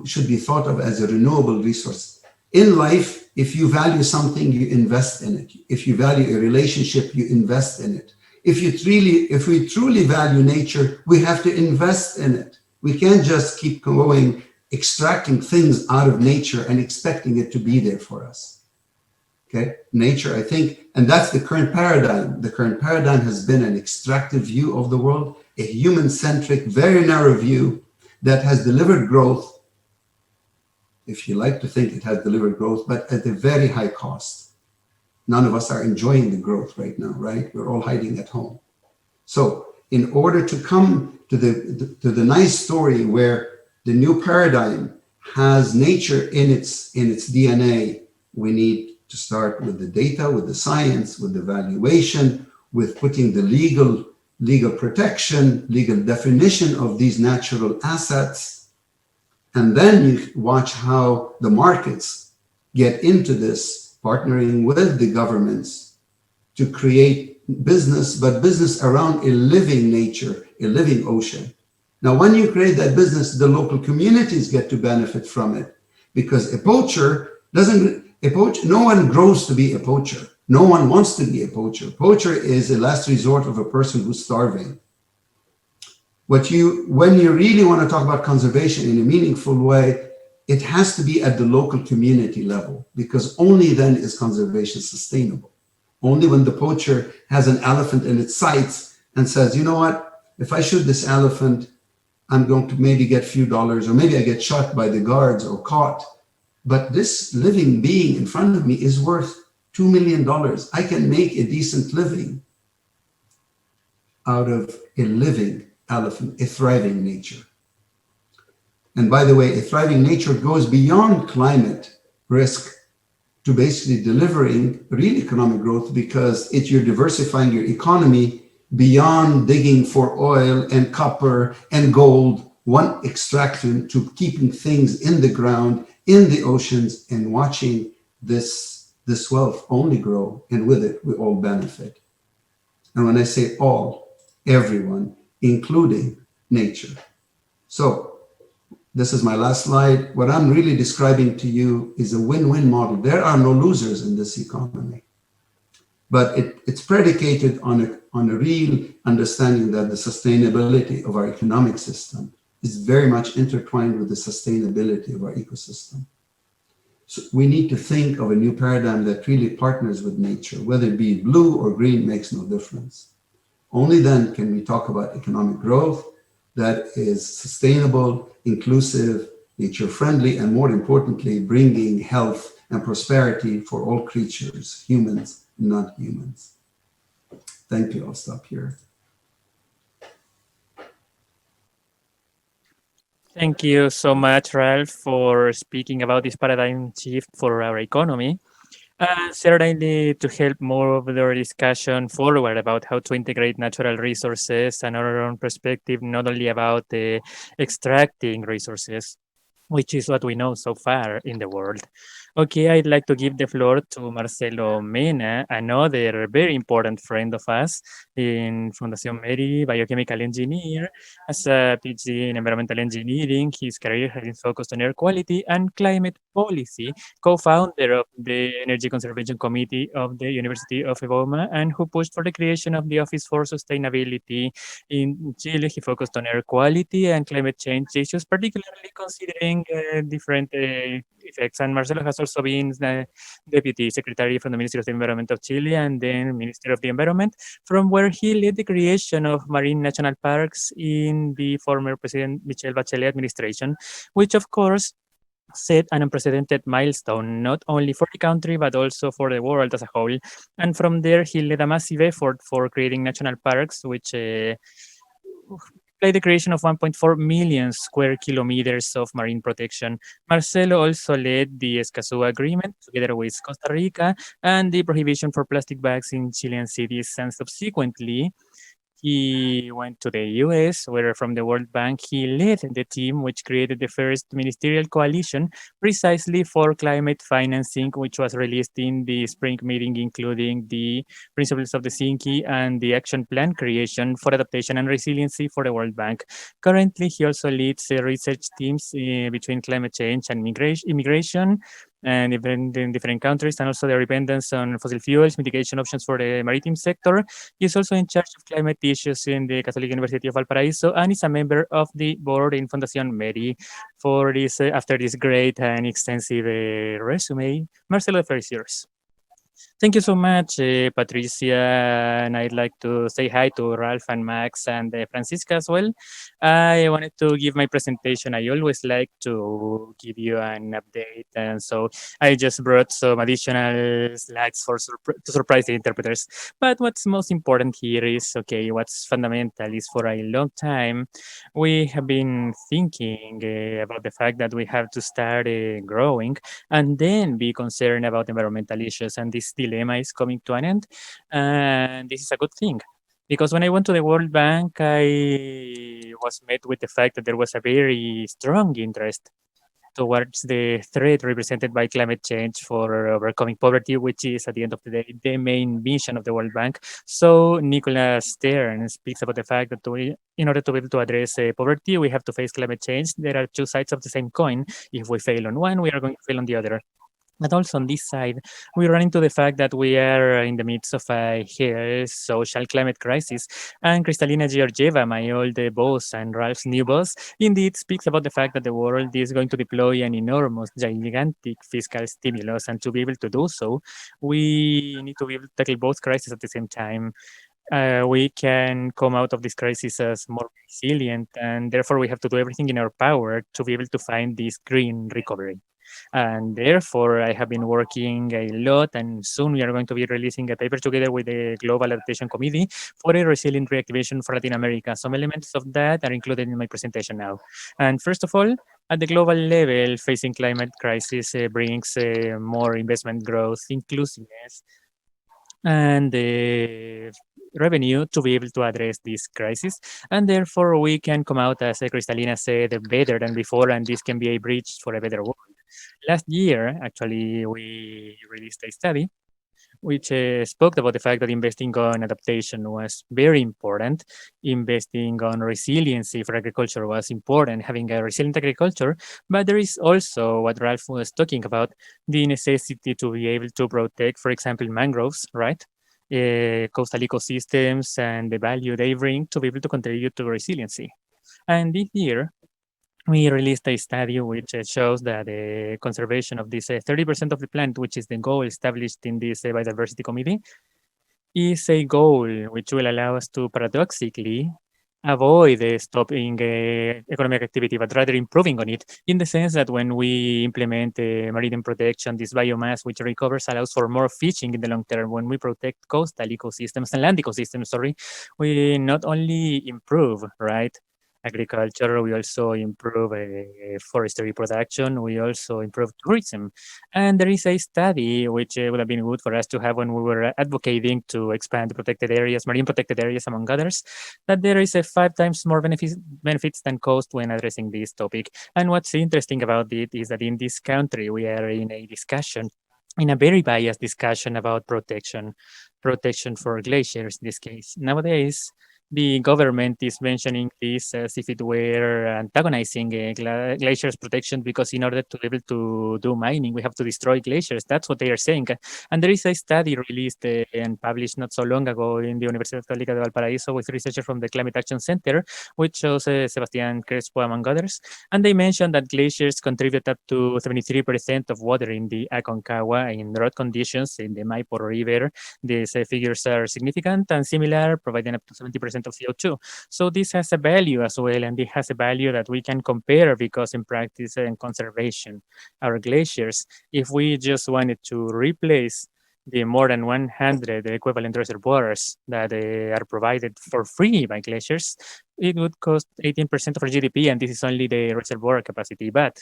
should be thought of as a renewable resource. In life, if you value something, you invest in it. If you value a relationship, you invest in it. If we truly value nature, we have to invest in it. We can't just keep going, extracting things out of nature and expecting it to be there for us. Okay, nature, I think, and that's the current paradigm. The current paradigm has been an extractive view of the world, a human-centric, very narrow view that has delivered growth, if you like to think it has delivered growth, but at a very high cost. None of us are enjoying the growth right now, right? We're all hiding at home. So in order to come to the nice story where the new paradigm has nature in its DNA, we need to start with the data, with the science, with the valuation, with putting the legal protection, legal definition of these natural assets. And then you watch how the markets get into this, partnering with the governments to create business, but business around a living nature, a living ocean. Now, when you create that business, the local communities get to benefit from it, because no one grows to be a poacher. No one wants to be a poacher. Poacher is a last resort of a person who's starving. When you really want to talk about conservation in a meaningful way, it has to be at the local community level, because only then is conservation sustainable. Only when the poacher has an elephant in its sights and says, you know what, if I shoot this elephant, I'm going to maybe get a few dollars, or maybe I get shot by the guards or caught. But this living being in front of me is worth $2 million. I can make a decent living out of a living elephant, a thriving nature. And by the way, a thriving nature goes beyond climate risk to basically delivering real economic growth, because you're diversifying your economy beyond digging for oil and copper and gold, one extraction, to keeping things in the ground, in the oceans, and watching this wealth only grow, and with it, we all benefit. And when I say all, everyone, including nature. So this is my last slide. What I'm really describing to you is a win-win model. There are no losers in this economy, but it's predicated on a real understanding that the sustainability of our economic system is very much intertwined with the sustainability of our ecosystem. So we need to think of a new paradigm that really partners with nature, whether it be blue or green makes no difference. Only then can we talk about economic growth that is sustainable, inclusive, nature friendly, and more importantly, bringing health and prosperity for all creatures, humans, not humans. Thank you. I'll stop here. Thank you so much, Ralph, for speaking about this paradigm shift for our economy. And certainly to help more of the discussion forward about how to integrate natural resources and our own perspective, not only about the extracting resources, which is what we know so far in the world. Okay, I'd like to give the floor to Marcelo Mena, another very important friend of us in Fundación MERI, biochemical engineer. As a PhD in environmental engineering, his career has been focused on air quality and climate policy, co-founder of the Energy Conservation Committee of the University of Eboma, and who pushed for the creation of the Office for Sustainability in Chile. He focused on air quality and climate change issues, particularly considering different effects. And Marcelo has also been the Deputy Secretary from the Ministry of the Environment of Chile and then Minister of the Environment, from where he led the creation of marine national parks in the former President Michelle Bachelet administration, which of course set an unprecedented milestone, not only for the country, but also for the world as a whole. And from there, he led a massive effort for creating national parks, which by the creation of 1.4 million square kilometers of marine protection. Marcelo also led the Escazú Agreement together with Costa Rica and the prohibition for plastic bags in Chilean cities. And subsequently, he went to the US, where from the World Bank, he led the team which created the first ministerial coalition precisely for climate financing, which was released in the spring meeting, including the principles of the Sinki and the action plan creation for adaptation and resiliency for the World Bank. Currently, he also leads research teams between climate change and immigration and in different countries, and also the dependence on fossil fuels, mitigation options for the maritime sector. He is also in charge of climate issues in the Catholic University of Valparaiso and is a member of the board in Fundación MERI. For this, after this great and extensive resume, Marcelo, the floor is yours. Thank you so much, Patricia. And I'd like to say hi to Ralph and Max and Francisca as well. I wanted to give my presentation. I always like to give you an update. And so I just brought some additional slides for to surprise the interpreters. But what's most important here is, okay, what's fundamental is for a long time, we have been thinking about the fact that we have to start growing and then be concerned about environmental issues. And this dilemma is coming to an end. And this is a good thing. Because when I went to the World Bank, I was met with the fact that there was a very strong interest towards the threat represented by climate change for overcoming poverty, which is at the end of the day the main mission of the World Bank. So Nicholas Stern speaks about the fact that in order to be able to address poverty, we have to face climate change. There are two sides of the same coin. If we fail on one, we are going to fail on the other. But also on this side, we run into the fact that we are in the midst of a social climate crisis. And Kristalina Georgieva, my old boss and Ralph's new boss, indeed speaks about the fact that the world is going to deploy an enormous, gigantic fiscal stimulus. And to be able to do so, we need to be able to tackle both crises at the same time. We can come out of this crisis as more resilient, and therefore we have to do everything in our power to be able to find this green recovery. And therefore, I have been working a lot, and soon we are going to be releasing a paper together with the Global Adaptation Committee for a resilient reactivation for Latin America. Some elements of that are included in my presentation now. And first of all, at the global level, facing climate crisis brings more investment growth, inclusiveness, and the revenue to be able to address this crisis. And therefore, we can come out, as Kristalina said, better than before, and this can be a bridge for a better world. Last year, actually, we released a study which spoke about the fact that investing on adaptation was very important. Investing on resiliency for agriculture was important, having a resilient agriculture. But there is also what Ralph was talking about, the necessity to be able to protect, for example, mangroves, right? Coastal ecosystems and the value they bring to be able to contribute to resiliency. And this year, we released a study which shows that the conservation of this 30% of the plant, which is the goal established in this biodiversity committee, is a goal which will allow us to paradoxically avoid stopping economic activity, but rather improving on it, in the sense that when we implement marine protection, this biomass which recovers allows for more fishing in the long term. When we protect coastal ecosystems and land ecosystems, sorry, we not only improve, right, agriculture, we also improve forestry production, we also improve tourism. And there is a study which would have been good for us to have when we were advocating to expand protected areas, marine protected areas, among others, that there is a 5 times more benefits than cost when addressing this topic. And what's interesting about it is that in this country, we are in a discussion, in a very biased discussion about protection for glaciers in this case. Nowadays, the government is mentioning this as if it were antagonizing glaciers protection, because in order to be able to do mining, we have to destroy glaciers. That's what they are saying. And there is a study released and published not so long ago in the Universidad Católica de Valparaíso with researchers from the Climate Action Center, which shows Sebastián Crespo, among others. And they mentioned that glaciers contribute up to 73% of water in the Aconcagua in drought conditions in the Maipo River. These figures are significant and similar, providing up to 70% of CO2. So this has a value as well, and it has a value that we can compare, because in practice and conservation, our glaciers, if we just wanted to replace the more than 100 equivalent reservoirs that are provided for free by glaciers, it would cost 18% of our GDP, and this is only the reservoir capacity. But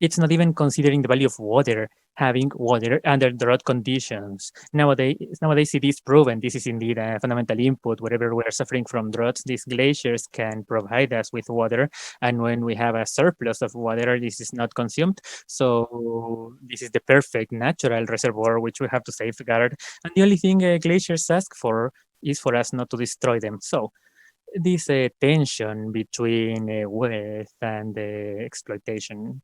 it's not even considering the value of water, having water under drought conditions. Nowadays it is proven this is indeed a fundamental input. Wherever we're suffering from droughts, these glaciers can provide us with water. And when we have a surplus of water, this is not consumed. So this is the perfect natural reservoir which we have to safeguard. And the only thing glaciers ask for is for us not to destroy them. So this tension between wealth and exploitation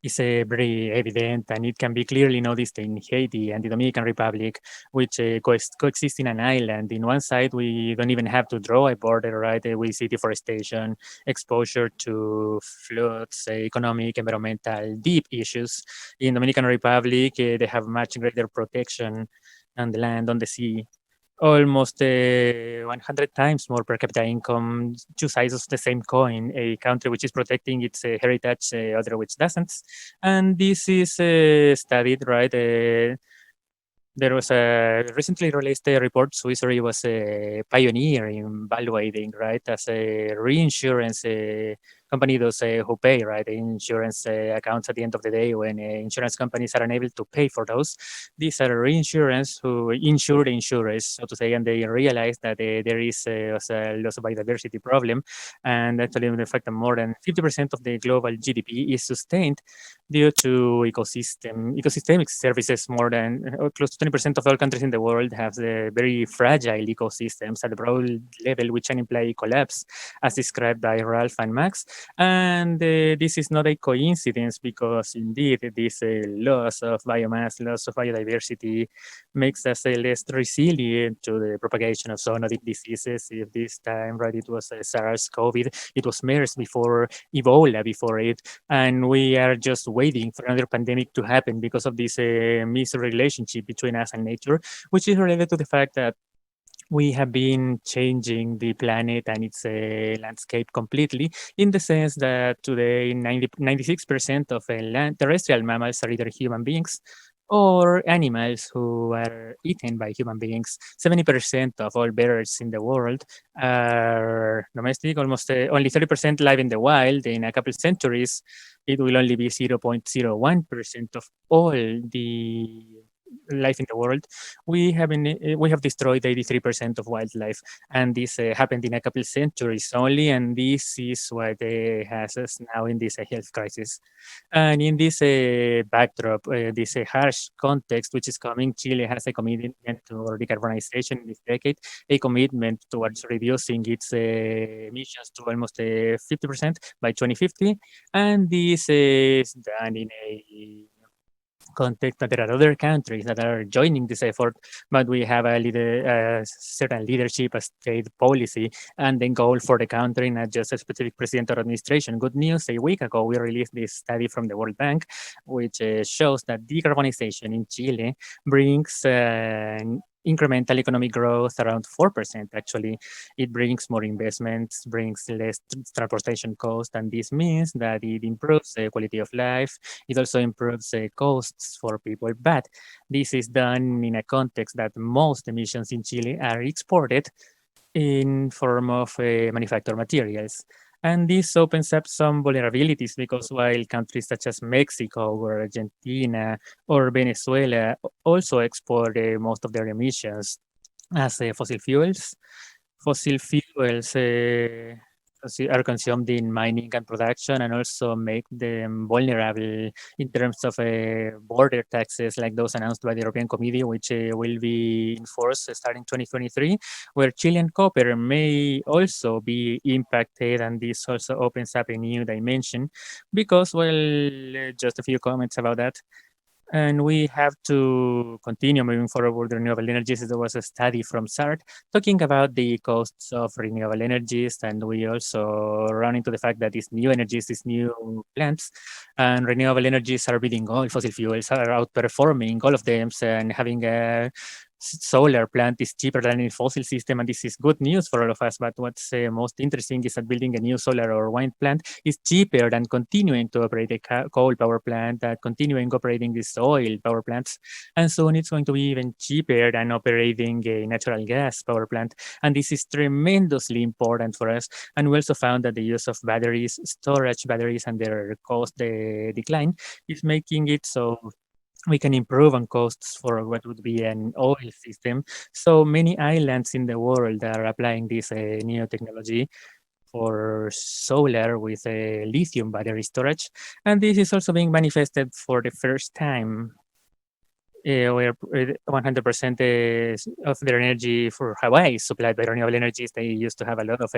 is very evident, and it can be clearly noticed in Haiti and the Dominican Republic, which coexist in an island. In one side, we don't even have to draw a border, right? We see deforestation, exposure to floods, economic, environmental, deep issues. In Dominican Republic, they have much greater protection on the land, on the sea, almost 100 times more per capita income, two sides of the same coin, a country which is protecting its heritage, other which doesn't. And this is studied, right? There was a recently released report. Switzerland was a pioneer in valuating, right, as a reinsurance company, those who pay, right, the insurance accounts at the end of the day when insurance companies are unable to pay for those. These are reinsurance who insure the insurers, so to say, and they realize that there is a loss of biodiversity problem, and actually the fact that more than 50% of the global GDP is sustained due to ecosystemic services. More than close to 20% of all countries in the world have very fragile ecosystems at the broad level, which can imply collapse, as described by Ralph and Max. And this is not a coincidence, because indeed this loss of biomass, loss of biodiversity makes us less resilient to the propagation of zoonotic diseases. If this time, right, it was SARS-CoV, it was MERS before, Ebola before it, and we are just waiting for another pandemic to happen because of this mixed relationship between us and nature, which is related to the fact that we have been changing the planet and its landscape completely, in the sense that today 96% of terrestrial mammals are either human beings or animals who are eaten by human beings. 70% of all birds in the world are domestic, almost only 30% live in the wild. In a couple centuries, it will only be 0.01% of all the life in the world. We have destroyed 83% of wildlife, and this happened in a couple centuries only, and this is what has us now in this health crisis. And in this backdrop, this harsh context which is coming, Chile has a commitment to decarbonization in this decade, a commitment towards reducing its emissions to almost 50% by 2050, and this is done in a context that there are other countries that are joining this effort, but we have a certain leadership, a state policy, and then goal for the country, not just a specific president or administration. Good news, a week ago, we released this study from the World Bank, which shows that decarbonization in Chile brings incremental economic growth around 4%. Actually, it brings more investments, brings less transportation cost, and this means that it improves the quality of life. It also improves the costs for people, but this is done in a context that most emissions in Chile are exported in form of manufactured materials. And this opens up some vulnerabilities because while countries such as Mexico or Argentina or Venezuela also export most of their emissions as fossil fuels are consumed in mining and production and also make them vulnerable in terms of border taxes like those announced by the European Committee, which will be enforced starting 2023, where Chilean copper may also be impacted. And this also opens up a new dimension because, well, just a few comments about that. And we have to continue moving forward with renewable energies. There was a study from SART talking about the costs of renewable energies, and we also run into the fact that these new energies, these new plants, and renewable energies are beating all fossil fuels, are outperforming all of them, and having a solar plant is cheaper than a fossil system, and this is good news for all of us. But what's most interesting is that building a new solar or wind plant is cheaper than continuing to operate a coal power plant, continuing operating these oil power plants, and soon it's going to be even cheaper than operating a natural gas power plant. And this is tremendously important for us. And we also found that the use of batteries, storage batteries, and their cost decline is making it so we can improve on costs for what would be an oil system. So many islands in the world are applying this new technology for solar with a lithium battery storage. And this is also being manifested for the first time where 100% of their energy for Hawaii is supplied by renewable energies. They used to have a lot of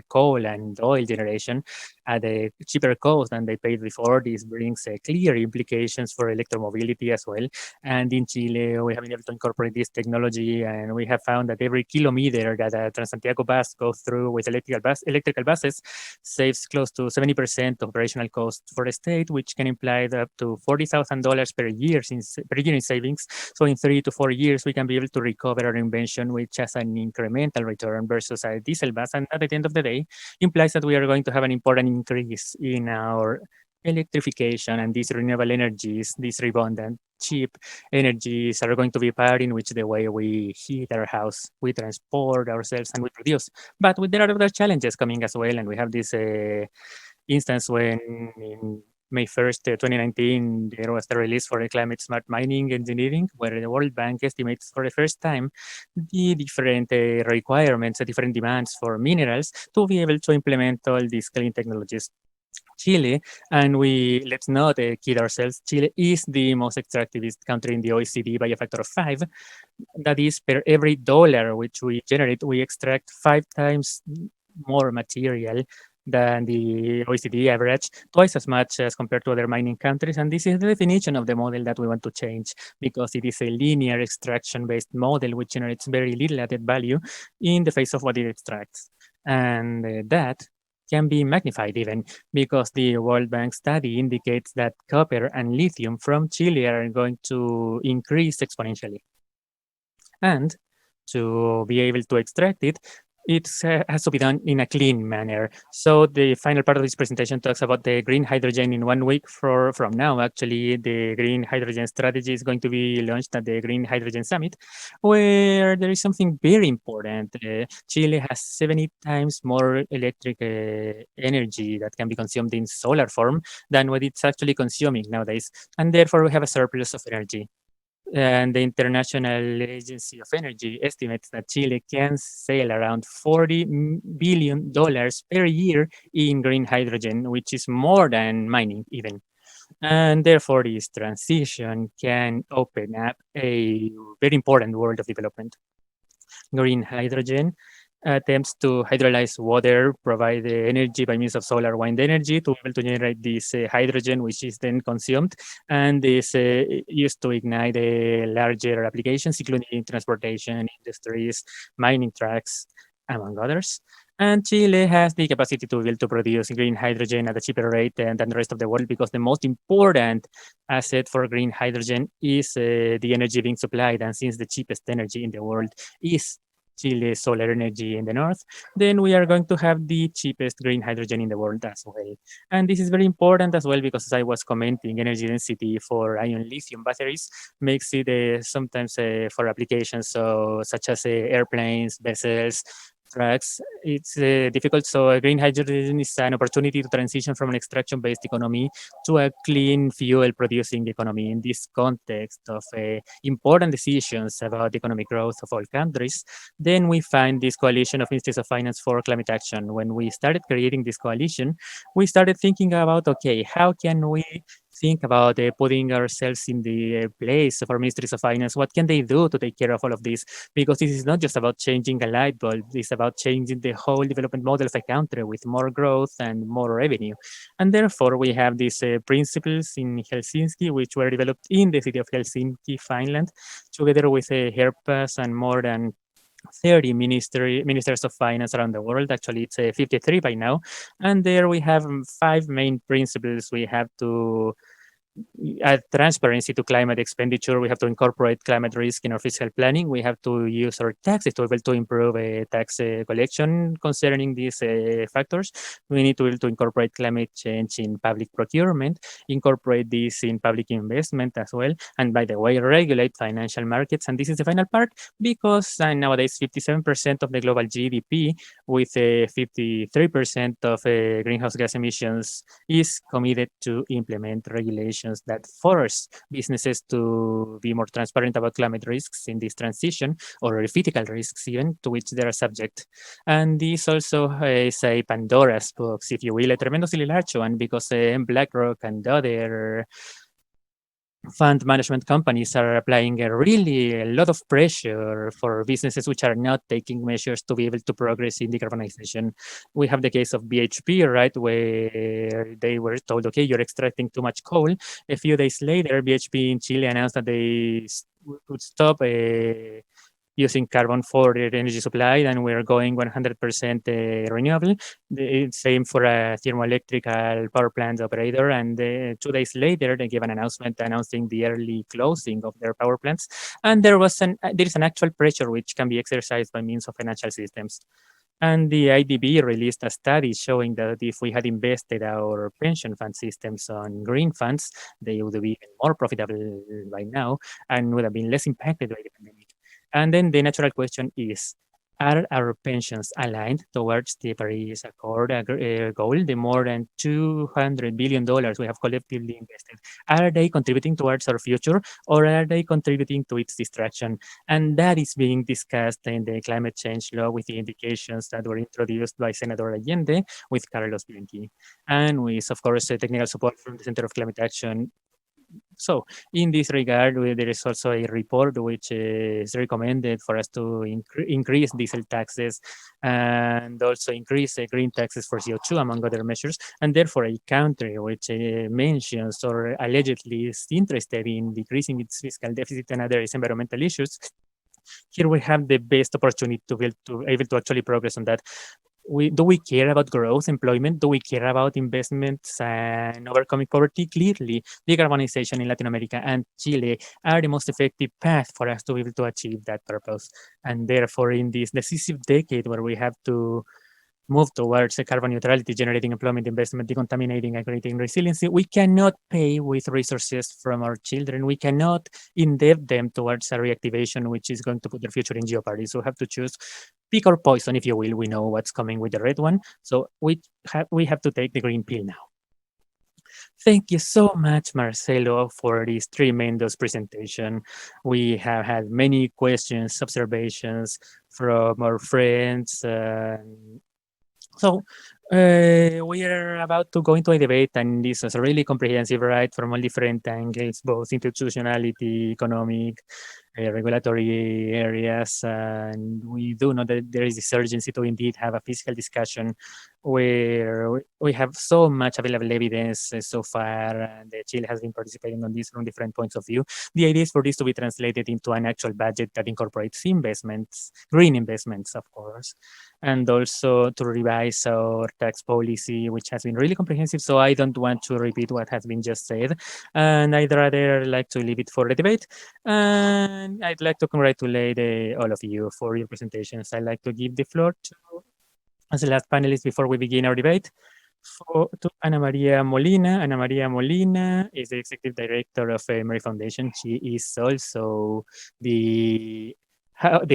coal and oil generation at a cheaper cost than they paid before. This brings clear implications for electromobility as well. And in Chile, we have been able to incorporate this technology, and we have found that every kilometer that a Transantiago bus goes through with electrical buses saves close to 70% of operational costs for the state, which can imply up to $40,000 per year in savings. So in 3 to 4 years, we can be able to recover our invention, which has an incremental return versus a diesel bus. And at the end of the day, implies that we are going to have an important increase in our electrification, and these renewable energies, these redundant, cheap energies are going to be part in which the way we heat our house, we transport ourselves, and we produce. But there are other challenges coming as well, and we have this instance when in May 1st, 2019, there was the release for the climate smart mining engineering, where the World Bank estimates for the first time the different requirements, the different demands for minerals to be able to implement all these clean technologies. Chile, and let's not kid ourselves, Chile is the most extractivist country in the OECD by a factor of 5. That is, per every dollar which we generate, we extract 5 times more material than the OECD average, twice as much as compared to other mining countries. And this is the definition of the model that we want to change, because it is a linear extraction-based model which generates very little added value in the face of what it extracts. And that can be magnified even, because the World Bank study indicates that copper and lithium from Chile are going to increase exponentially. And to be able to extract it, it has to be done in a clean manner. So the final part of this presentation talks about the green hydrogen. In 1 week from now, actually, the green hydrogen strategy is going to be launched at the Green Hydrogen Summit, where there is something very important. Chile has 70 times more electric energy that can be consumed in solar form than what it's actually consuming nowadays. And therefore, we have a surplus of energy. And the International Agency of Energy estimates that Chile can sell around $40 billion per year in green hydrogen, which is more than mining even. And therefore, this transition can open up a very important world of development. Green hydrogen attempts to hydrolyze water, provide the energy by means of solar wind energy to be able to generate this hydrogen, which is then consumed and is used to ignite larger applications, including transportation, industries, mining trucks, among others. And Chile has the capacity to be able to produce green hydrogen at a cheaper rate than the rest of the world, because the most important asset for green hydrogen is the energy being supplied. And since the cheapest energy in the world is Chile's solar energy in the north, then we are going to have the cheapest green hydrogen in the world as well. And this is very important as well, because as I was commenting, energy density for ion lithium batteries makes it sometimes for applications such as airplanes, vessels, trucks, it's difficult. So green hydrogen is an opportunity to transition from an extraction-based economy to a clean fuel-producing economy. In this context of important decisions about economic growth of all countries, then we find this coalition of ministries of finance for climate action. When we started creating this coalition, we started thinking about, okay, how can we think about putting ourselves in the place of our ministries of finance? What can they do to take care of all of this? Because this is not just about changing a light bulb, it's about changing the whole development model of a country with more growth and more revenue. And therefore, we have these principles in Helsinki, which were developed in the city of Helsinki, Finland, together with HERPAS and more than 30 ministers of finance around the world. Actually, it's 53 by now. And there we have five main principles. We have to add transparency to climate expenditure. We have to incorporate climate risk in our fiscal planning. We have to use our taxes to be able to improve tax collection concerning these factors. We need to be able to incorporate climate change in public procurement, incorporate this in public investment as well. And by the way, regulate financial markets. And this is the final part, because nowadays 57% of the global GDP with 53% of greenhouse gas emissions is committed to implement regulations that force businesses to be more transparent about climate risks in this transition, or physical risks even, to which they are subject. And this also is a Pandora's box, if you will, a tremendously large one, because BlackRock and other fund management companies are applying a lot of pressure for businesses which are not taking measures to be able to progress in decarbonization. We have the case of BHP, right, where they were told, okay, you're extracting too much coal. A few days later, BHP in Chile announced that they would stop using carbon for their energy supply, and we're going 100% renewable. Same for a thermoelectrical power plant operator. And 2 days later, they gave an announcement announcing the early closing of their power plants. And there is an actual pressure which can be exercised by means of financial systems. And the IDB released a study showing that if we had invested our pension fund systems on green funds, they would be even more profitable by now and would have been less impacted by the pandemic. And then the natural question is, are our pensions aligned towards the Paris Accord goal, the more than $200 billion we have collectively invested? Are they contributing towards our future, or are they contributing to its destruction? And that is being discussed in the climate change law with the indications that were introduced by Senator Allende with Carlos Bianchi, and with, of course, technical support from the Center of Climate Action. So in this regard, there is also a report which is recommended for us to increase diesel taxes and also increase green taxes for CO2, among other measures. And therefore, a country which mentions or allegedly is interested in decreasing its fiscal deficit and other environmental issues, here we have the best opportunity to be able to actually progress on that. Do we care about growth, employment? Do we care about investments and overcoming poverty? Clearly, decarbonization in Latin America and Chile are the most effective path for us to be able to achieve that purpose. And therefore, in this decisive decade where we have to move towards carbon neutrality, generating employment, investment, decontaminating, and creating resiliency, we cannot pay with resources from our children. We cannot indebt them towards a reactivation, which is going to put their future in jeopardy. So we have to choose, pick or poison, if you will. We know what's coming with the red one. So we have to take the green pill now. Thank you so much, Marcelo, for this tremendous presentation. We have had many questions, observations from our friends. So we are about to go into a debate, and this is really comprehensive, right, from all different angles, both institutionality, economic, regulatory areas. And we do know that there is this urgency to indeed have a physical discussion where we have so much available evidence so far, and Chile has been participating on this from different points of view. The idea is for this to be translated into an actual budget that incorporates investments, green investments, of course, and also to revise our tax policy, which has been really comprehensive. So I don't want to repeat what has been just said, and I'd rather like to leave it for the debate. And I'd like to congratulate all of you for your presentations. I'd like to give the floor to, as the last panelist before we begin our debate, to Ana Maria Molina. Ana Maria Molina is the Executive Director of MERI Foundation. She is also the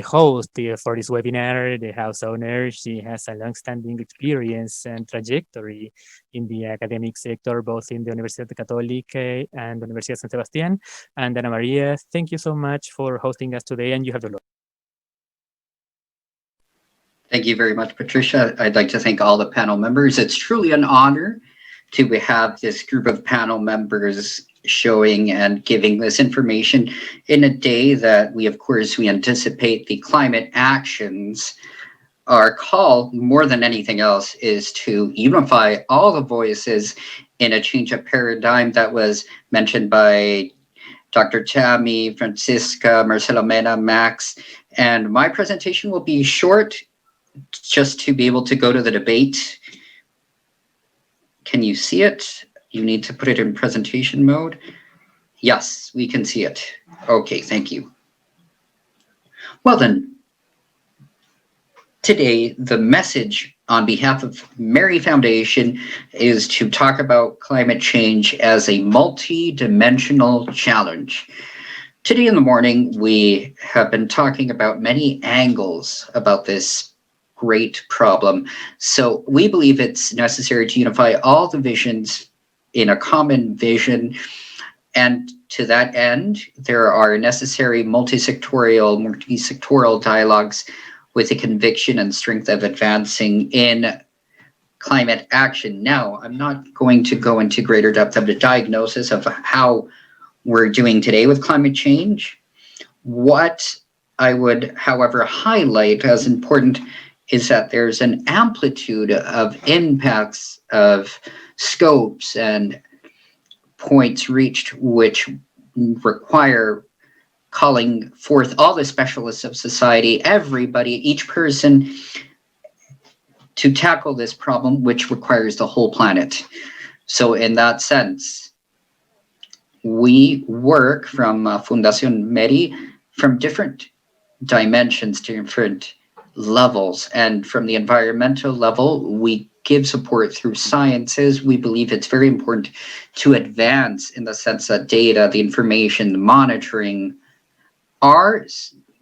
host for this webinar, the house owner. She has a long-standing experience and trajectory in the academic sector, both in the Universidad Católica and the Universidad San Sebastián. And Ana Maria, thank you so much for hosting us today, and you have the floor. Thank you very much, Patricia. I'd like to thank all the panel members. It's truly an honor to have this group of panel members showing and giving this information in a day that we anticipate the climate actions. Our call, more than anything else, is to unify all the voices in a change of paradigm that was mentioned by Dr. Chami, Francisca, Marcelo Mena, Max, and my presentation will be short just to be able to go to the debate. Can you see it? You need to put it in presentation mode. Yes, we can see it. Okay, thank you. Well then, today the message on behalf of MERI Foundation is to talk about climate change as a multi-dimensional challenge. Today in the morning, we have been talking about many angles about this great problem. So we believe it's necessary to unify all the visions in a common vision. And to that end, there are necessary multi-sectoral dialogues with the conviction and strength of advancing in climate action. Now, I'm not going to go into greater depth of the diagnosis of how we're doing today with climate change. What I would, however, highlight as important is that there's an amplitude of impacts, of scopes and points reached, which require calling forth all the specialists of society, everybody, each person, to tackle this problem, which requires the whole planet. So in that sense, we work from Fundación MERI from different dimensions, different levels. And from the environmental level, we give support through sciences. We believe it's very important to advance in the sense that data, the information, the monitoring are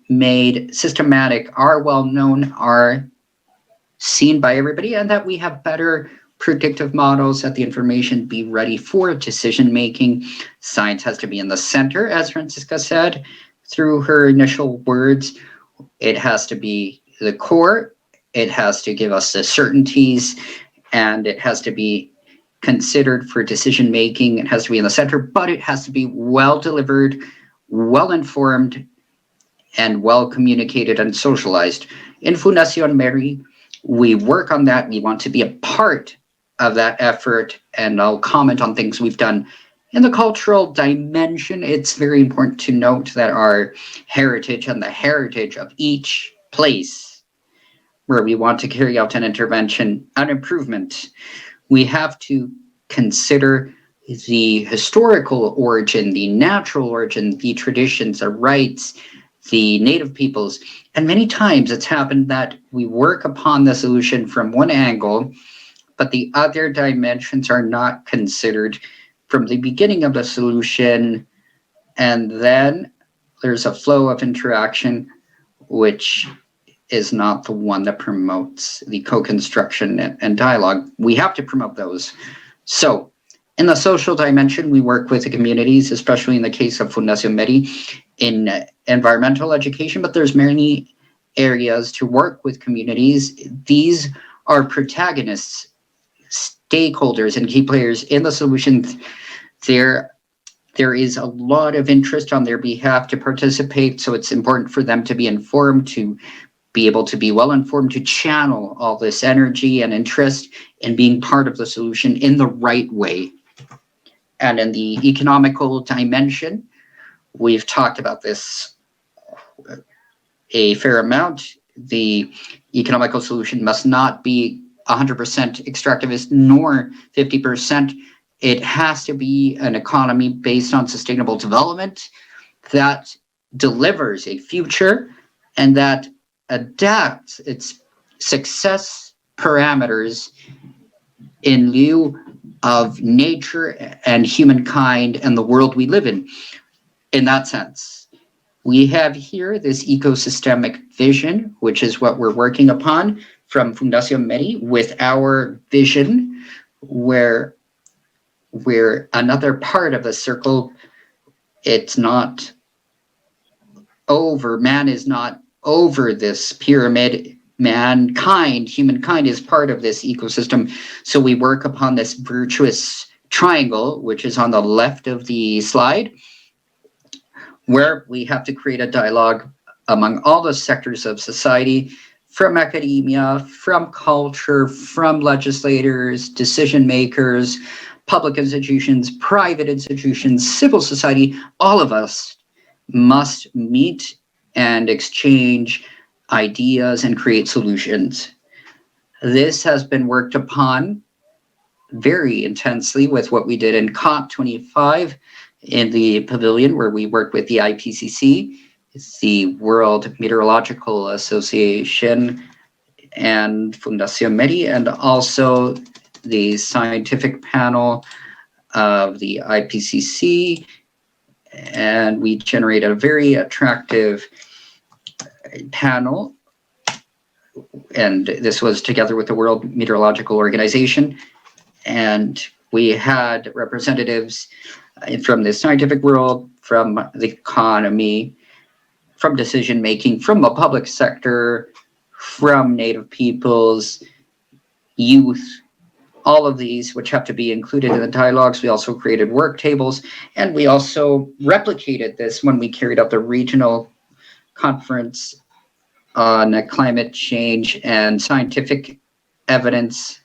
made systematic, are well known, are seen by everybody, and that we have better predictive models, that the information be ready for decision making. Science has to be in the center, as Francisca said through her initial words. It has to be the core, it has to give us the certainties, and it has to be considered for decision making. It has to be in the center, but it has to be well delivered, well informed, and well communicated and socialized. In Fundación MERI, we work on that. We want to be a part of that effort, and I'll comment on things we've done. In the cultural dimension, it's very important to note that our heritage and the heritage of each place where we want to carry out an intervention, an improvement, we have to consider the historical origin, the natural origin, the traditions, the rights, the native peoples. And many times it's happened that we work upon the solution from one angle, but the other dimensions are not considered from the beginning of the solution. And then there's a flow of interaction, which is not the one that promotes the co-construction and dialogue. We have to promote those. So in the social dimension, we work with the communities, especially in the case of Fundación MERI, in environmental education, but there's many areas to work with communities. These are protagonists, stakeholders, and key players in the solution. They're there is a lot of interest on their behalf to participate, so it's important for them to be informed, to be able to be well informed, to channel all this energy and interest in being part of the solution in the right way. And in the economical dimension, we've talked about this a fair amount. The economical solution must not be 100% extractivist nor 50%. It has to be an economy based on sustainable development that delivers a future and that adapts its success parameters in lieu of nature and humankind and the world we live in that sense. We have here this ecosystemic vision, which is what we're working upon from Fundación MERI with our vision, where we're another part of the circle. It's not over, man is not over this pyramid. Mankind, humankind is part of this ecosystem. So we work upon this virtuous triangle, which is on the left of the slide, where we have to create a dialogue among all the sectors of society, from academia, from culture, from legislators, decision makers, public institutions, private institutions, civil society. All of us must meet and exchange ideas and create solutions. This has been worked upon very intensely with what we did in COP25 in the pavilion, where we worked with the IPCC, the World Meteorological Association, and Fundación MERI, and also the scientific panel of the IPCC. And we generated a very attractive panel, and this was together with the World Meteorological Organization. And we had representatives from the scientific world, from the economy, from decision making, from the public sector, from Native peoples, youth, all of these which have to be included in the dialogues. We also created work tables, and we also replicated this when we carried out the regional conference on climate change and scientific evidence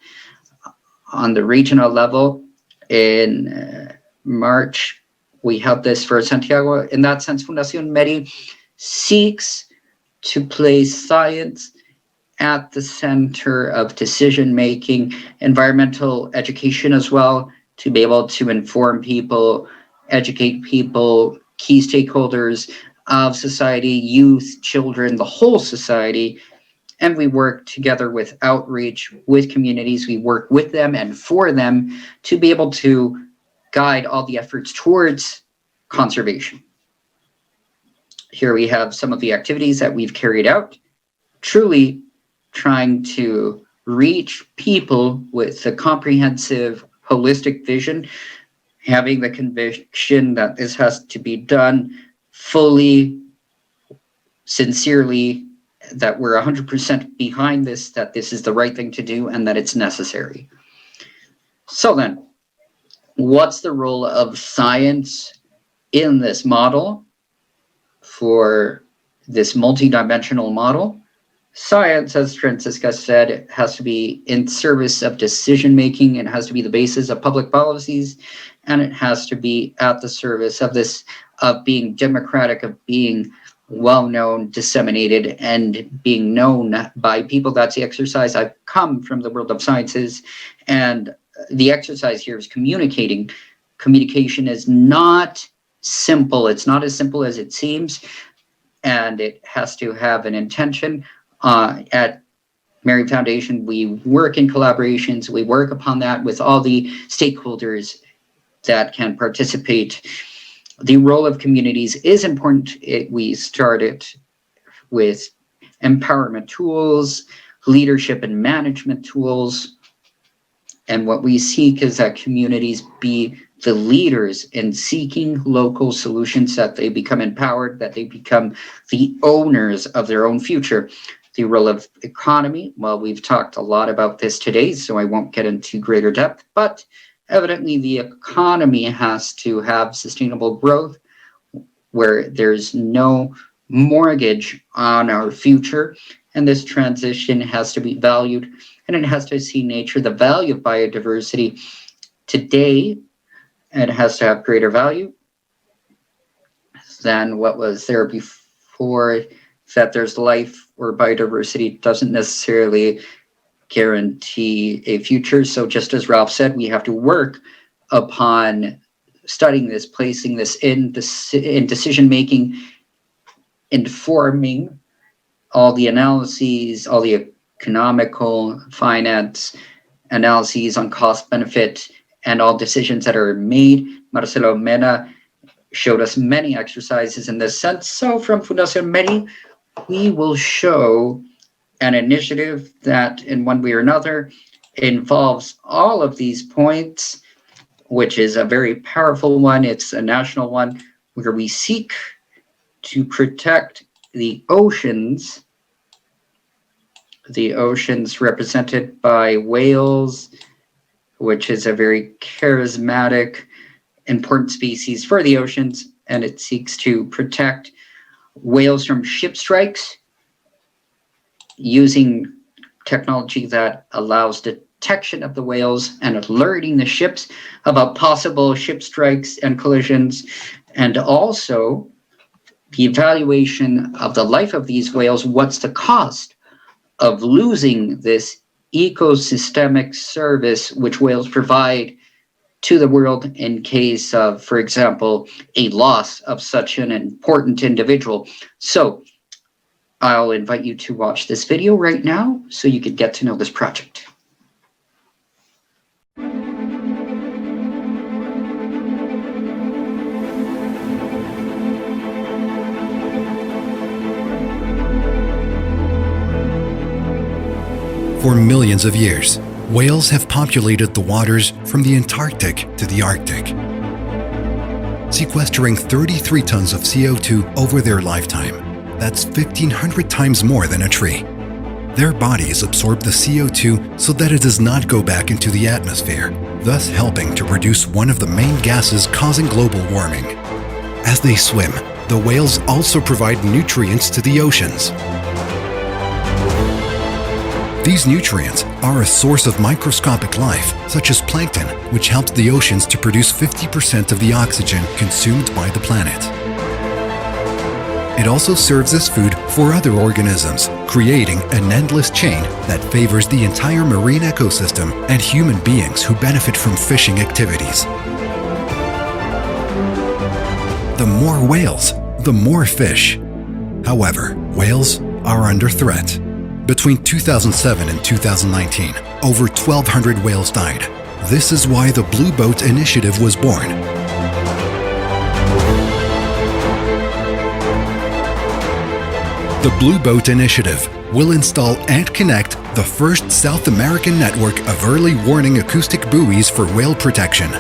on the regional level in March. We held this for Santiago. In that sense, Fundación MERI seeks to place science at the center of decision making, environmental education as well, to be able to inform people, educate people, key stakeholders of society, youth, children, the whole society. And we work together with outreach, with communities. We work with them and for them to be able to guide all the efforts towards conservation. Here we have some of the activities that we've carried out, truly trying to reach people with a comprehensive, holistic vision, having the conviction that this has to be done fully, sincerely, that we're 100% behind this, that this is the right thing to do, and that it's necessary. So then, what's the role of science in this model, for this multidimensional model? Science, as Francisca said, has to be in service of decision making. It has to be the basis of public policies, and it has to be at the service of this, of being democratic, of being well-known, disseminated, and being known by people. That's the exercise. I've come from the world of sciences, and the exercise here is communicating. Communication is not simple. It's not as simple as it seems, and it has to have an intention. At MERI Foundation, we work in collaborations. We work upon that with all the stakeholders that can participate. The role of communities is important. We started with empowerment tools, leadership and management tools. And what we seek is that communities be the leaders in seeking local solutions, that they become empowered, that they become the owners of their own future. The role of economy, well, we've talked a lot about this today, so I won't get into greater depth, but evidently the economy has to have sustainable growth where there's no mortgage on our future. And this transition has to be valued, and it has to see nature, the value of biodiversity today. It has to have greater value than what was there before. That there's life or biodiversity doesn't necessarily guarantee a future. So just as Ralph said, we have to work upon studying this, placing this in decision making, informing all the analyses, all the economical finance analyses on cost benefit, and all decisions that are made. Marcelo Mena showed us many exercises in this sense. So from Fundación MERI, we will show an initiative that in one way or another involves all of these points, which is a very powerful one. It's a national one where we seek to protect the oceans represented by whales, which is a very charismatic, important species for the oceans, and it seeks to protect whales from ship strikes using technology that allows detection of the whales and alerting the ships about possible ship strikes and collisions, and also the evaluation of the life of these whales. What's the cost of losing this ecosystemic service which whales provide to the world in case of, for example, a loss of such an important individual? So I'll invite you to watch this video right now so you can get to know this project. For millions of years, whales have populated the waters from the Antarctic to the Arctic, sequestering 33 tons of CO2 over their lifetime. That's 1,500 times more than a tree. Their bodies absorb the CO2 so that it does not go back into the atmosphere, thus helping to produce one of the main gases causing global warming. As they swim, the whales also provide nutrients to the oceans. These nutrients are a source of microscopic life, such as plankton, which helps the oceans to produce 50% of the oxygen consumed by the planet. It also serves as food for other organisms, creating an endless chain that favors the entire marine ecosystem and human beings who benefit from fishing activities. The more whales, the more fish. However, whales are under threat. Between 2007 and 2019, over 1,200 whales died. This is why the Blue Boat Initiative was born. The Blue Boat Initiative will install and connect the first South American network of early warning acoustic buoys for whale protection.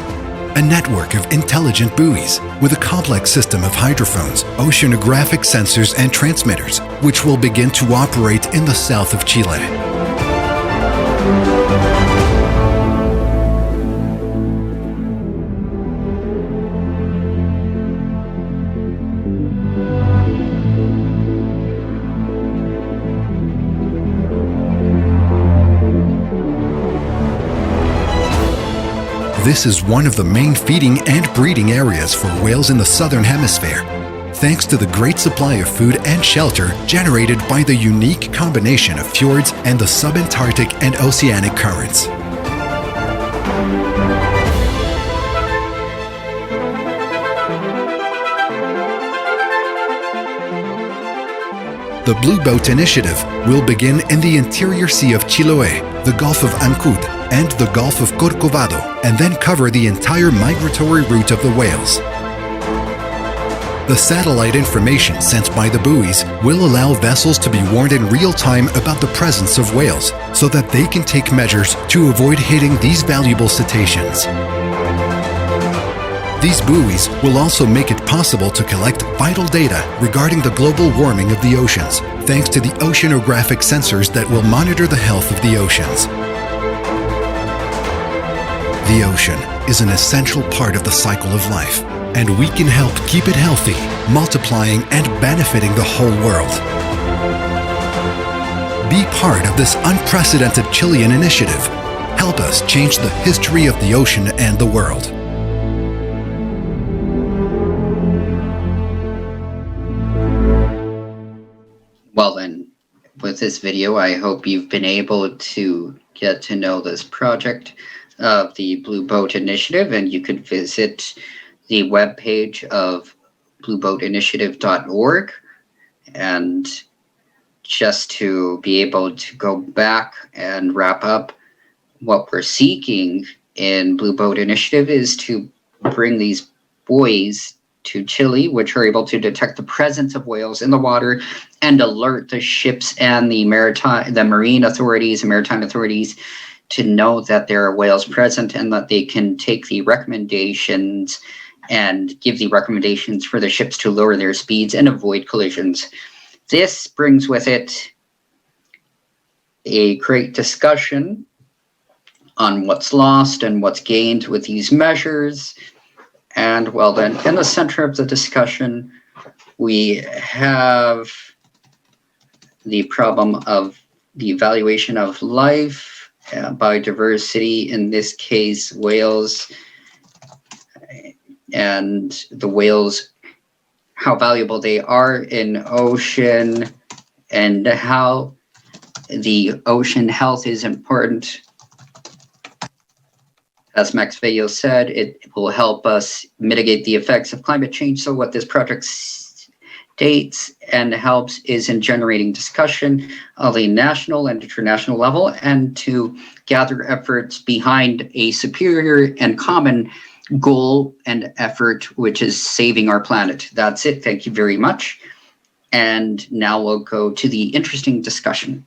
A network of intelligent buoys with a complex system of hydrophones, oceanographic sensors and transmitters, which will begin to operate in the south of Chile. This is one of the main feeding and breeding areas for whales in the southern hemisphere, thanks to the great supply of food and shelter generated by the unique combination of fjords and the subantarctic and oceanic currents. The Blue Boat Initiative will begin in the interior sea of Chiloé, the Gulf of Ancud, and the Gulf of Corcovado, and then cover the entire migratory route of the whales. The satellite information sent by the buoys will allow vessels to be warned in real time about the presence of whales, so that they can take measures to avoid hitting these valuable cetaceans. These buoys will also make it possible to collect vital data regarding the global warming of the oceans, thanks to the oceanographic sensors that will monitor the health of the oceans. The ocean is an essential part of the cycle of life, and we can help keep it healthy, multiplying and benefiting the whole world. Be part of this unprecedented Chilean initiative. Help us change the history of the ocean and the world. Well then, with this video, I hope you've been able to get to know this project of the Blue Boat Initiative, and you could visit the webpage of blueboatinitiative.org. And just to be able to go back and wrap up, what we're seeking in Blue Boat Initiative is to bring these buoys to Chile, which are able to detect the presence of whales in the water and alert the ships and the marine authorities and maritime authorities to know that there are whales present and that they can take the recommendations and give the recommendations for the ships to lower their speeds and avoid collisions. This brings with it a great discussion on what's lost and what's gained with these measures. And well then, in the center of the discussion, we have the problem of the evaluation of life, biodiversity, in this case, whales, and the whales, how valuable they are in ocean, and how the ocean health is important. As Max Bello said, it will help us mitigate the effects of climate change. So what this project states and helps is in generating discussion on a national and international level, and to gather efforts behind a superior and common goal and effort, which is saving our planet. That's it. Thank you very much. And now we'll go to the interesting discussion.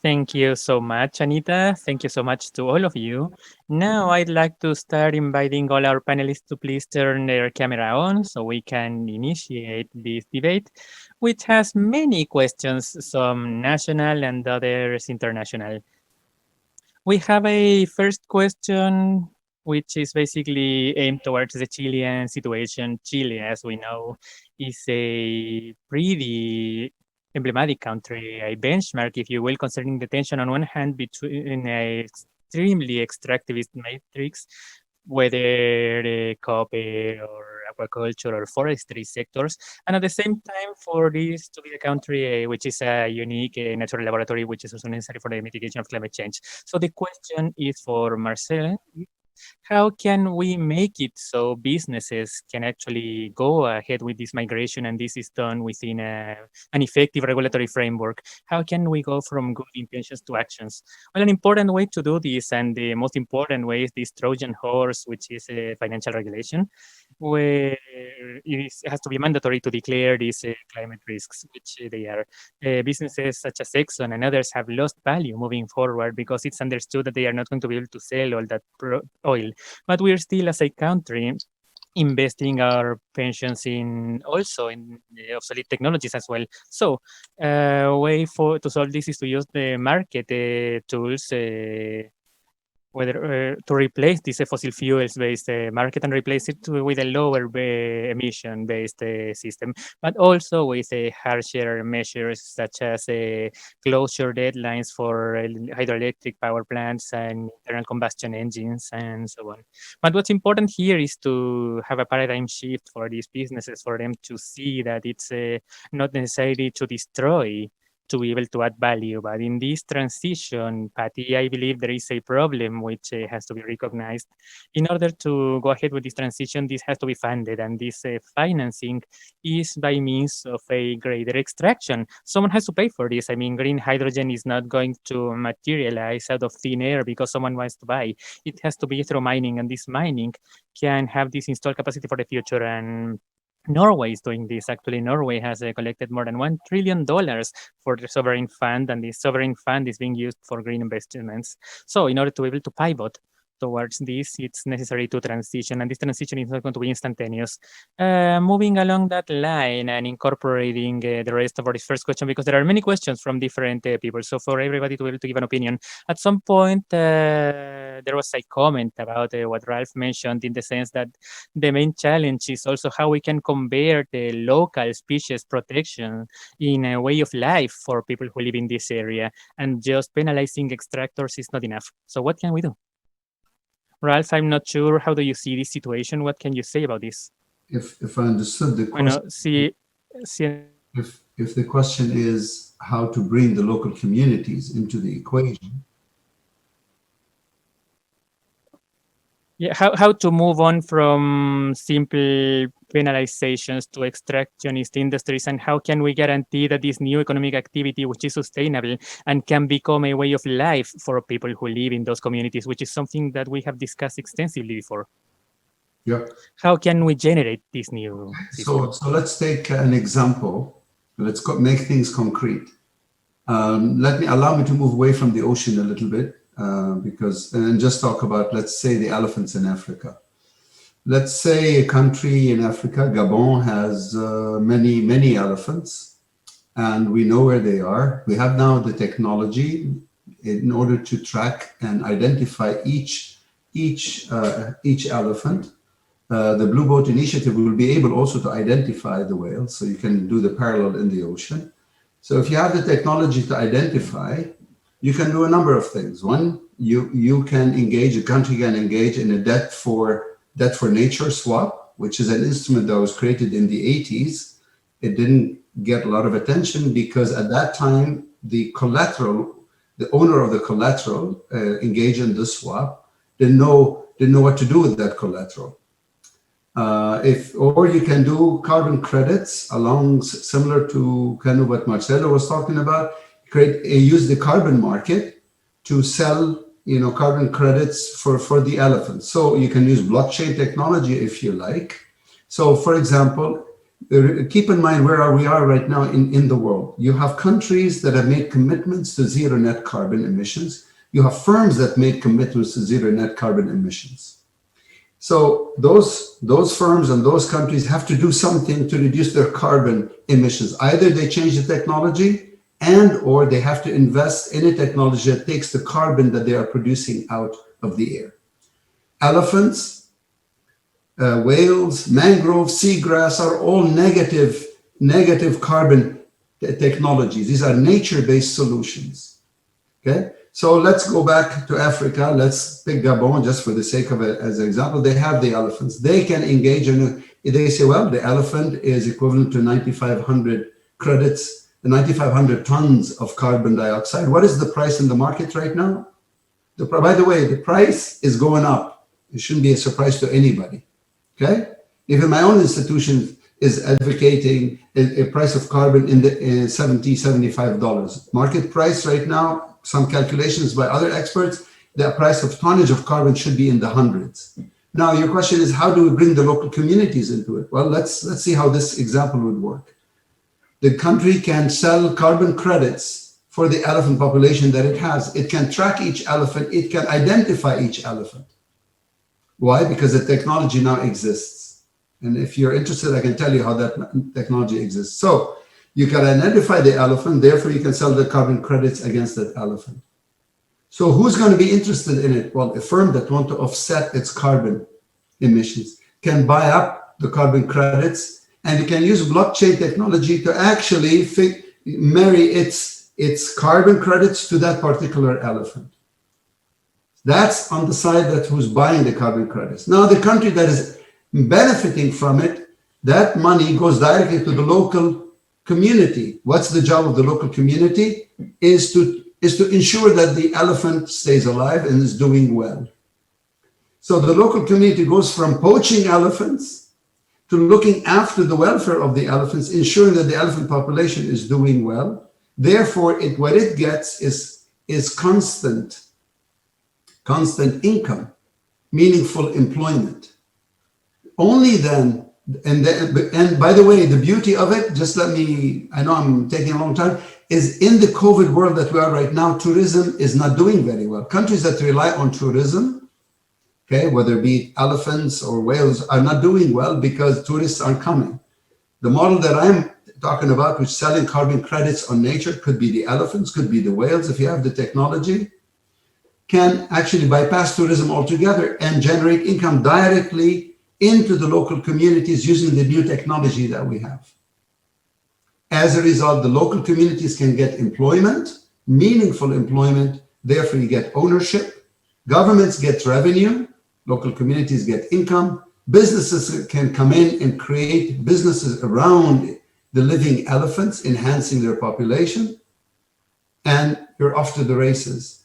Thank you so much, Anita. Thank you so much to all of you. Now I'd like to start inviting all our panelists to please turn their camera on so we can initiate this debate, which has many questions, some national and others international. We have a first question, which is basically aimed towards the Chilean situation. Chile, as we know, is a pretty emblematic country, a benchmark, if you will, concerning the tension on one hand between a extremely extractivist matrix, whether copper or aquaculture or forestry sectors, and at the same time for this to be a country which is a unique natural laboratory, which is also necessary for the mitigation of climate change. So the question is for Marcel. How can we make it so businesses can actually go ahead with this migration and this is done within an effective regulatory framework? How can we go from good intentions to actions? Well, an important way to do this, and the most important way, is this Trojan horse, which is financial regulation, where it has to be mandatory to declare these climate risks, which they are. Businesses such as Exxon and others have lost value moving forward because it's understood that they are not going to be able to sell all that oil. But we're still, as a country, investing our pensions in also in obsolete technologies as well. So a way to solve this is to use the market tools, whether to replace this fossil fuels based market and replace it with a lower emission based system, but also with harsher measures such as closure deadlines for hydroelectric power plants and internal combustion engines and so on. But what's important here is to have a paradigm shift for these businesses, for them to see that it's not necessary to destroy to be able to add value. But in this transition, Patty, I believe there is a problem which has to be recognized. In order to go ahead with this transition, this has to be funded, and this financing is by means of a greater extraction. Someone has to pay for this. I mean, green hydrogen is not going to materialize out of thin air because someone wants to buy. It has to be through mining, and this mining can have this installed capacity for the future. And Norway is doing this. Actually, Norway has collected more than $1 trillion for the sovereign fund, and the sovereign fund is being used for green investments. So in order to be able to pivot towards this, it's necessary to transition, and this transition is not going to be instantaneous. Moving along that line and incorporating the rest of our first question, because there are many questions from different people. So for everybody to be able to give an opinion, at some point there was a comment about what Ralph mentioned, in the sense that the main challenge is also how we can convert the local species protection in a way of life for people who live in this area, and just penalizing extractors is not enough. So what can we do? Ralph, I'm not sure. How do you see this situation? What can you say about this? If I understood the question, Bueno, si if the question is how to bring the local communities into the equation. Yeah, how to move on from simple penalizations to extractionist industries, and how can we guarantee that this new economic activity, which is sustainable and can become a way of life for people who live in those communities, which is something that we have discussed extensively before. Yeah. How can we generate this new system? So let's take an example. Let's make things concrete. Allow me to move away from the ocean a little bit. And just talk about, let's say, the elephants in Africa. Let's say a country in Africa, Gabon, has many elephants, and we know where they are. We have now the technology in order to track and identify each elephant. The Blue Boat Initiative will be able also to identify the whales, so you can do the parallel in the ocean. So if you have the technology to identify, you can do a number of things. One, you can engage, a country can engage in a debt for nature swap, which is an instrument that was created in the 80s. It didn't get a lot of attention because at that time, the owner of the collateral engaged in the swap didn't know what to do with that collateral. Or you can do carbon credits similar to kind of what Marcelo was talking about. Use the carbon market to sell, carbon credits for the elephants. So you can use blockchain technology if you like. So, for example, keep in mind where we are right now in the world. You have countries that have made commitments to zero net carbon emissions. You have firms that made commitments to zero net carbon emissions. So those firms and those countries have to do something to reduce their carbon emissions. Either they change the technology, or they have to invest in a technology that takes the carbon that they are producing out of the air. Elephants, whales, mangroves, seagrass are all negative carbon technologies. These are nature-based solutions. Okay, so let's go back to Africa. Let's pick Gabon just for the sake of it as an example. They have the elephants. They can engage they say, well, the elephant is equivalent to 9,500 credits, 9,500 tons of carbon dioxide. What is the price in the market right now? By the way, the price is going up. It shouldn't be a surprise to anybody. Okay? Even my own institution is advocating a price of carbon in the $70, $75. Market price right now, some calculations by other experts, the price of tonnage of carbon should be in the hundreds. Now, your question is, how do we bring the local communities into it? Well, let's see how this example would work. The country can sell carbon credits for the elephant population that it has. It can track each elephant. It can identify each elephant. Why? Because the technology now exists. And if you're interested, I can tell you how that technology exists. So you can identify the elephant, therefore you can sell the carbon credits against that elephant. So who's going to be interested in it? Well, a firm that wants to offset its carbon emissions can buy up the carbon credits, and you can use blockchain technology to actually marry its carbon credits to that particular elephant. That's on the side that who's buying the carbon credits. Now, the country that is benefiting from it, that money goes directly to the local community. What's the job of the local community? Is to ensure that the elephant stays alive and is doing well. So the local community goes from poaching elephants to looking after the welfare of the elephants, ensuring that the elephant population is doing well. Therefore, what it gets is constant income, meaningful employment. Only then, and by the way, the beauty of it, I know I'm taking a long time, is in the COVID world that we are right now, tourism is not doing very well. Countries that rely on tourism okay, whether it be elephants or whales, are not doing well because tourists aren't coming. The model that I'm talking about, which selling carbon credits on nature, could be the elephants, could be the whales, if you have the technology, can actually bypass tourism altogether and generate income directly into the local communities using the new technology that we have. As a result, the local communities can get employment, meaningful employment, therefore you get ownership, governments get revenue, local communities get income, businesses can come in and create businesses around the living elephants, enhancing their population, and you're off to the races.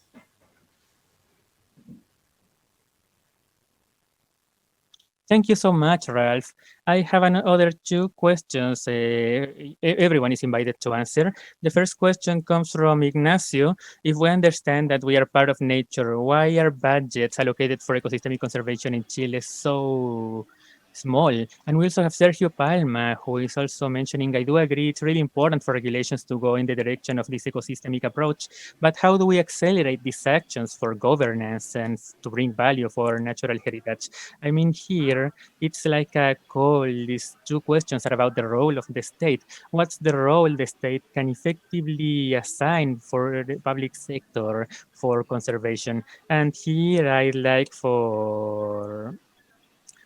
Thank you so much, Ralph. I have another two questions. Everyone is invited to answer. The first question comes from Ignacio. If we understand that we are part of nature, why are budgets allocated for ecosystemic conservation in Chile so small? And we also have Sergio Palma, who is also mentioning, I do agree, it's really important for regulations to go in the direction of this ecosystemic approach, but how do we accelerate these actions for governance and to bring value for natural heritage? I mean, here, it's like a call. These two questions are about the role of the state. What's the role the state can effectively assign for the public sector for conservation? And here I'd like for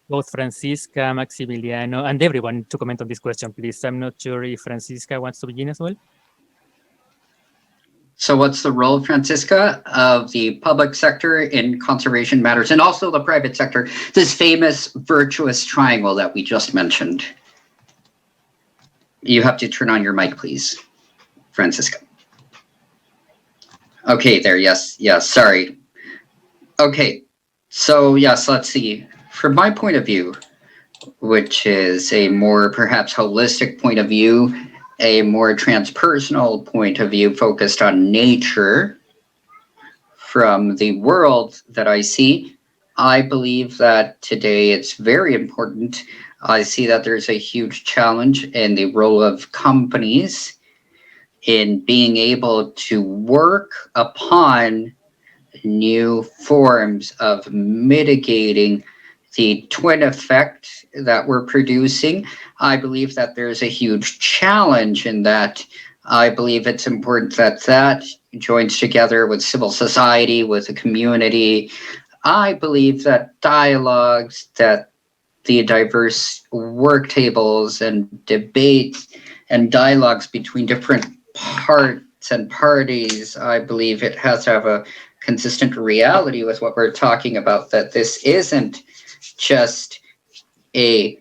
both Francisca, Maximiliano, and everyone to comment on this question, please. I'm not sure if Francisca wants to begin as well. So what's the role, Francisca, of the public sector in conservation matters, and also the private sector, this famous virtuous triangle that we just mentioned? You have to turn on your mic, please, Francisca. Okay, there, yes, sorry. Okay, so yes, let's see. From my point of view, which is a more perhaps holistic point of view, a more transpersonal point of view focused on nature, from the world that I see, I believe that today it's very important. I see that there's a huge challenge in the role of companies in being able to work upon new forms of mitigating the twin effect that we're producing. I believe that there's a huge challenge in that. I believe it's important that that joins together with civil society, with the community. I believe that dialogues, that the diverse work tables and debates and dialogues between different parts and parties, I believe it has to have a consistent reality with what we're talking about, that this isn't just a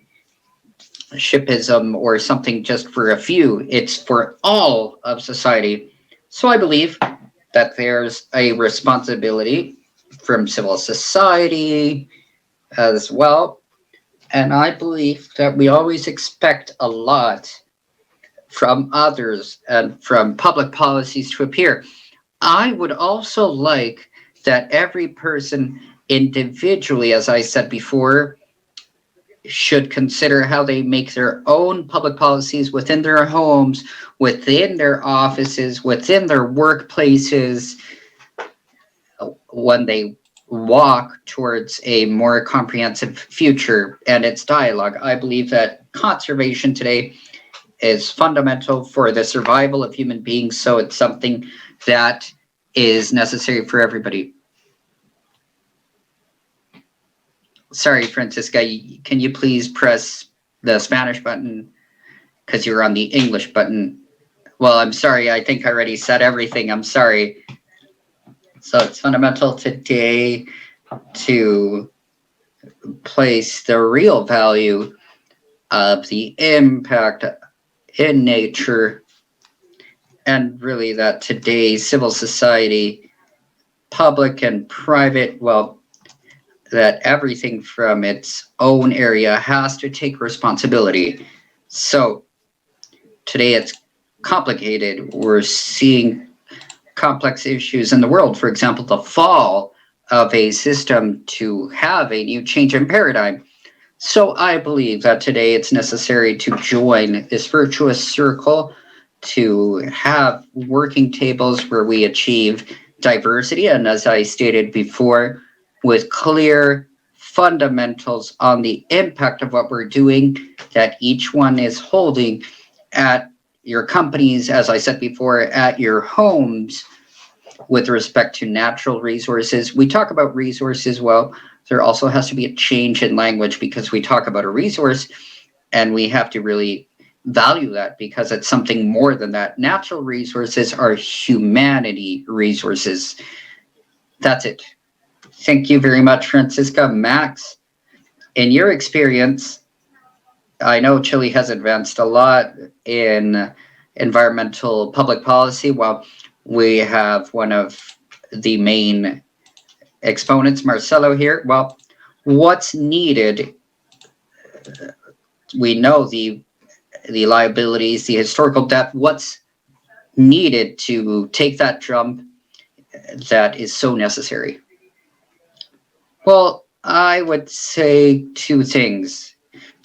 shipism or something just for a few, it's for all of society. So I believe that there's a responsibility from civil society as well. And I believe that we always expect a lot from others and from public policies to appear. I would also like that every person individually, as I said before, should consider how they make their own public policies within their homes, within their offices, within their workplaces, when they walk towards a more comprehensive future. And it's dialogue. I believe that conservation today is fundamental for the survival of human beings, so it's something that is necessary for everybody. Sorry, Francisca, can you please press the Spanish button because you're on the English button? Well, I'm sorry, I think I already said everything, I'm sorry. So it's fundamental today to place the real value of the impact in nature, and really that today civil society, public and private, well, that everything from its own area has to take responsibility. So today it's complicated. We're seeing complex issues in the world. For example, the fall of a system to have a new change in paradigm. So I believe that today it's necessary to join this virtuous circle, to have working tables where we achieve diversity. And as I stated before, with clear fundamentals on the impact of what we're doing that each one is holding at your companies, as I said before, at your homes with respect to natural resources. We talk about resources, well, there also has to be a change in language because we talk about a resource and we have to really value that because it's something more than that. Natural resources are humanity resources. That's it. Thank you very much, Francisca. Max, in your experience, I know Chile has advanced a lot in environmental public policy. Well, we have one of the main exponents, Marcelo, here. Well, what's needed? We know the liabilities, the historical debt. What's needed to take that jump that is so necessary? Well, I would say two things.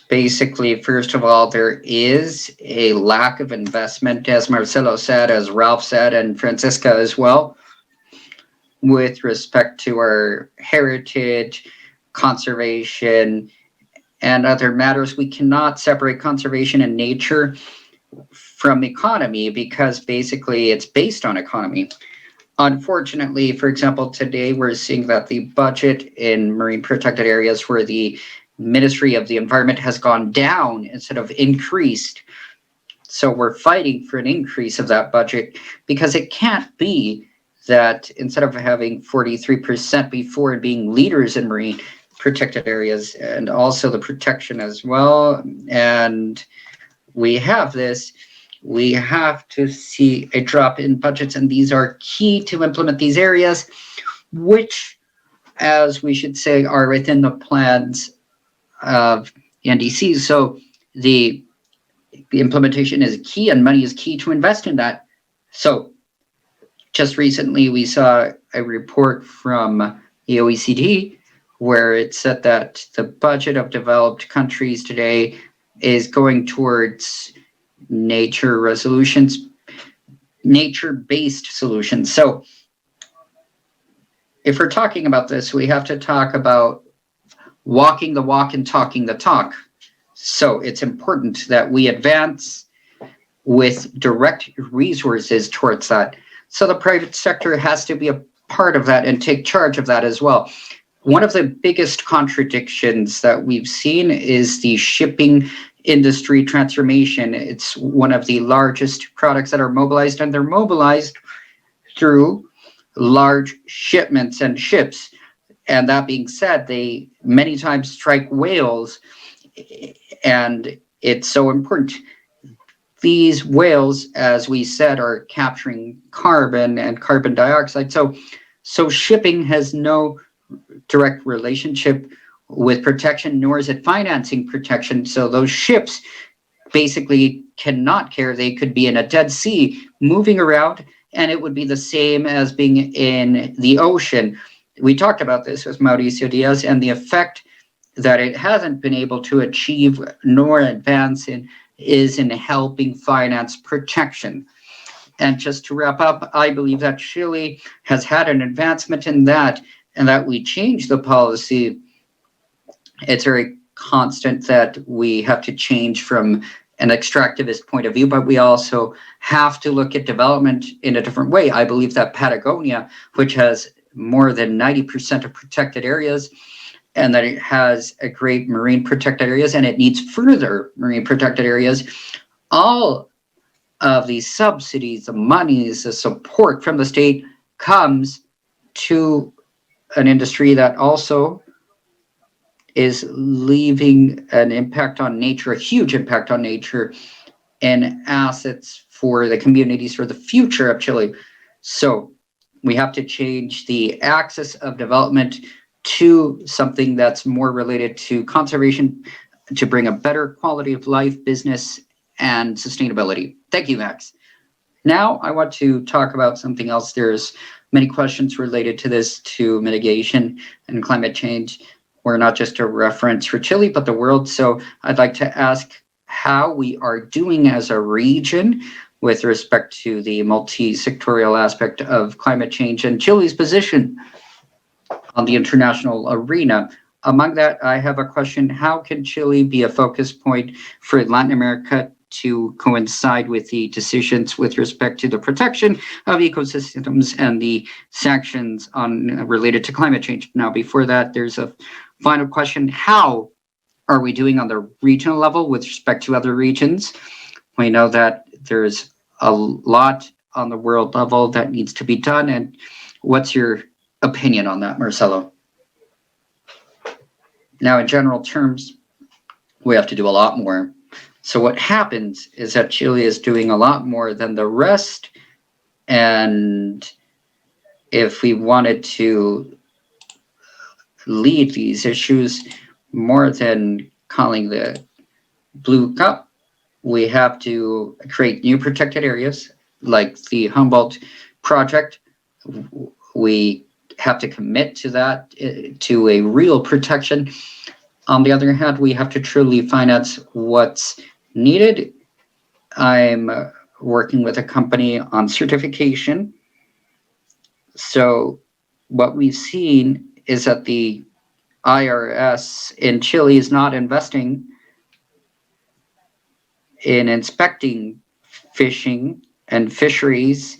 Basically, first of all, there is a lack of investment, as Marcelo said, as Ralph said, and Francisca as well, with respect to our heritage, conservation, and other matters. We cannot separate conservation and nature from economy because basically it's based on economy. Unfortunately, for example, today we're seeing that the budget in marine protected areas for the Ministry of the Environment has gone down instead of increased. So we're fighting for an increase of that budget because it can't be that instead of having 43% before and being leaders in marine protected areas and also the protection as well, and we have this, we have to see a drop in budgets, and these are key to implement these areas, which, as we should say, are within the plans of NDC. So the implementation is key and money is key to invest in that. So just recently we saw a report from the OECD where it said that the budget of developed countries today is going towards nature resolutions, nature-based solutions. So if we're talking about this, we have to talk about walking the walk and talking the talk. So it's important that we advance with direct resources towards that. So the private sector has to be a part of that and take charge of that as well. One of the biggest contradictions that we've seen is the shipping industry transformation. It's one of the largest products that are mobilized, and they're mobilized through large shipments and ships. And that being said, they many times strike whales, and it's so important. These whales, as we said, are capturing carbon and carbon dioxide. So shipping has no direct relationship with protection, nor is it financing protection. So those ships basically cannot care. They could be in a dead sea moving around, and it would be the same as being in the ocean. We talked about this with Mauricio Diaz and the effect that it hasn't been able to achieve nor advance in is in helping finance protection. And just to wrap up, I believe that Chile has had an advancement in that, and that we change the policy. It's very constant that we have to change from an extractivist point of view, but we also have to look at development in a different way. I believe that Patagonia, which has more than 90% of protected areas, and that it has a great marine protected areas, and it needs further marine protected areas, all of these subsidies, the monies, the support from the state comes to an industry that also is leaving an impact on nature, a huge impact on nature, and assets for the communities for the future of Chile. So we have to change the axis of development to something that's more related to conservation to bring a better quality of life, business, and sustainability. Thank you, Max. Now I want to talk about something else. There's many questions related to this, to mitigation and climate change. We're not just a reference for Chile, but the world. So I'd like to ask how we are doing as a region with respect to the multi-sectorial aspect of climate change and Chile's position on the international arena. among that, I have a question. How can Chile be a focus point for Latin America to coincide with the decisions with respect to the protection of ecosystems and the sanctions related to climate change? Now, before that, there's a final question. How are we doing on the regional level with respect to other regions? We know that there's a lot on the world level that needs to be done. And what's your opinion on that, Marcelo? Now, in general terms, we have to do a lot more. So what happens is that Chile is doing a lot more than the rest. And if we wanted to lead these issues more than calling the blue cup, we have to create new protected areas like the Humboldt project. We have to commit to that, to a real protection. On the other hand, we have to truly finance what's needed. I'm working with a company on certification. So what we've seen is that the IRS in Chile is not investing in inspecting fishing and fisheries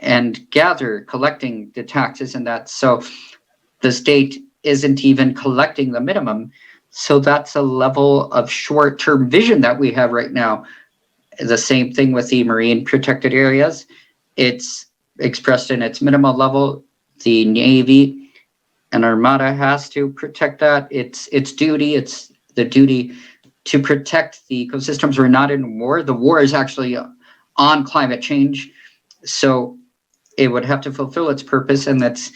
and collecting the taxes and that. So the state isn't even collecting the minimum. So that's a level of short-term vision that we have right now. The same thing with the marine protected areas. It's expressed in its minimal level. The Navy and Armada has to protect that. It's duty. It's the duty to protect the ecosystems. We're not in war. The war is actually on climate change. So it would have to fulfill its purpose, and that's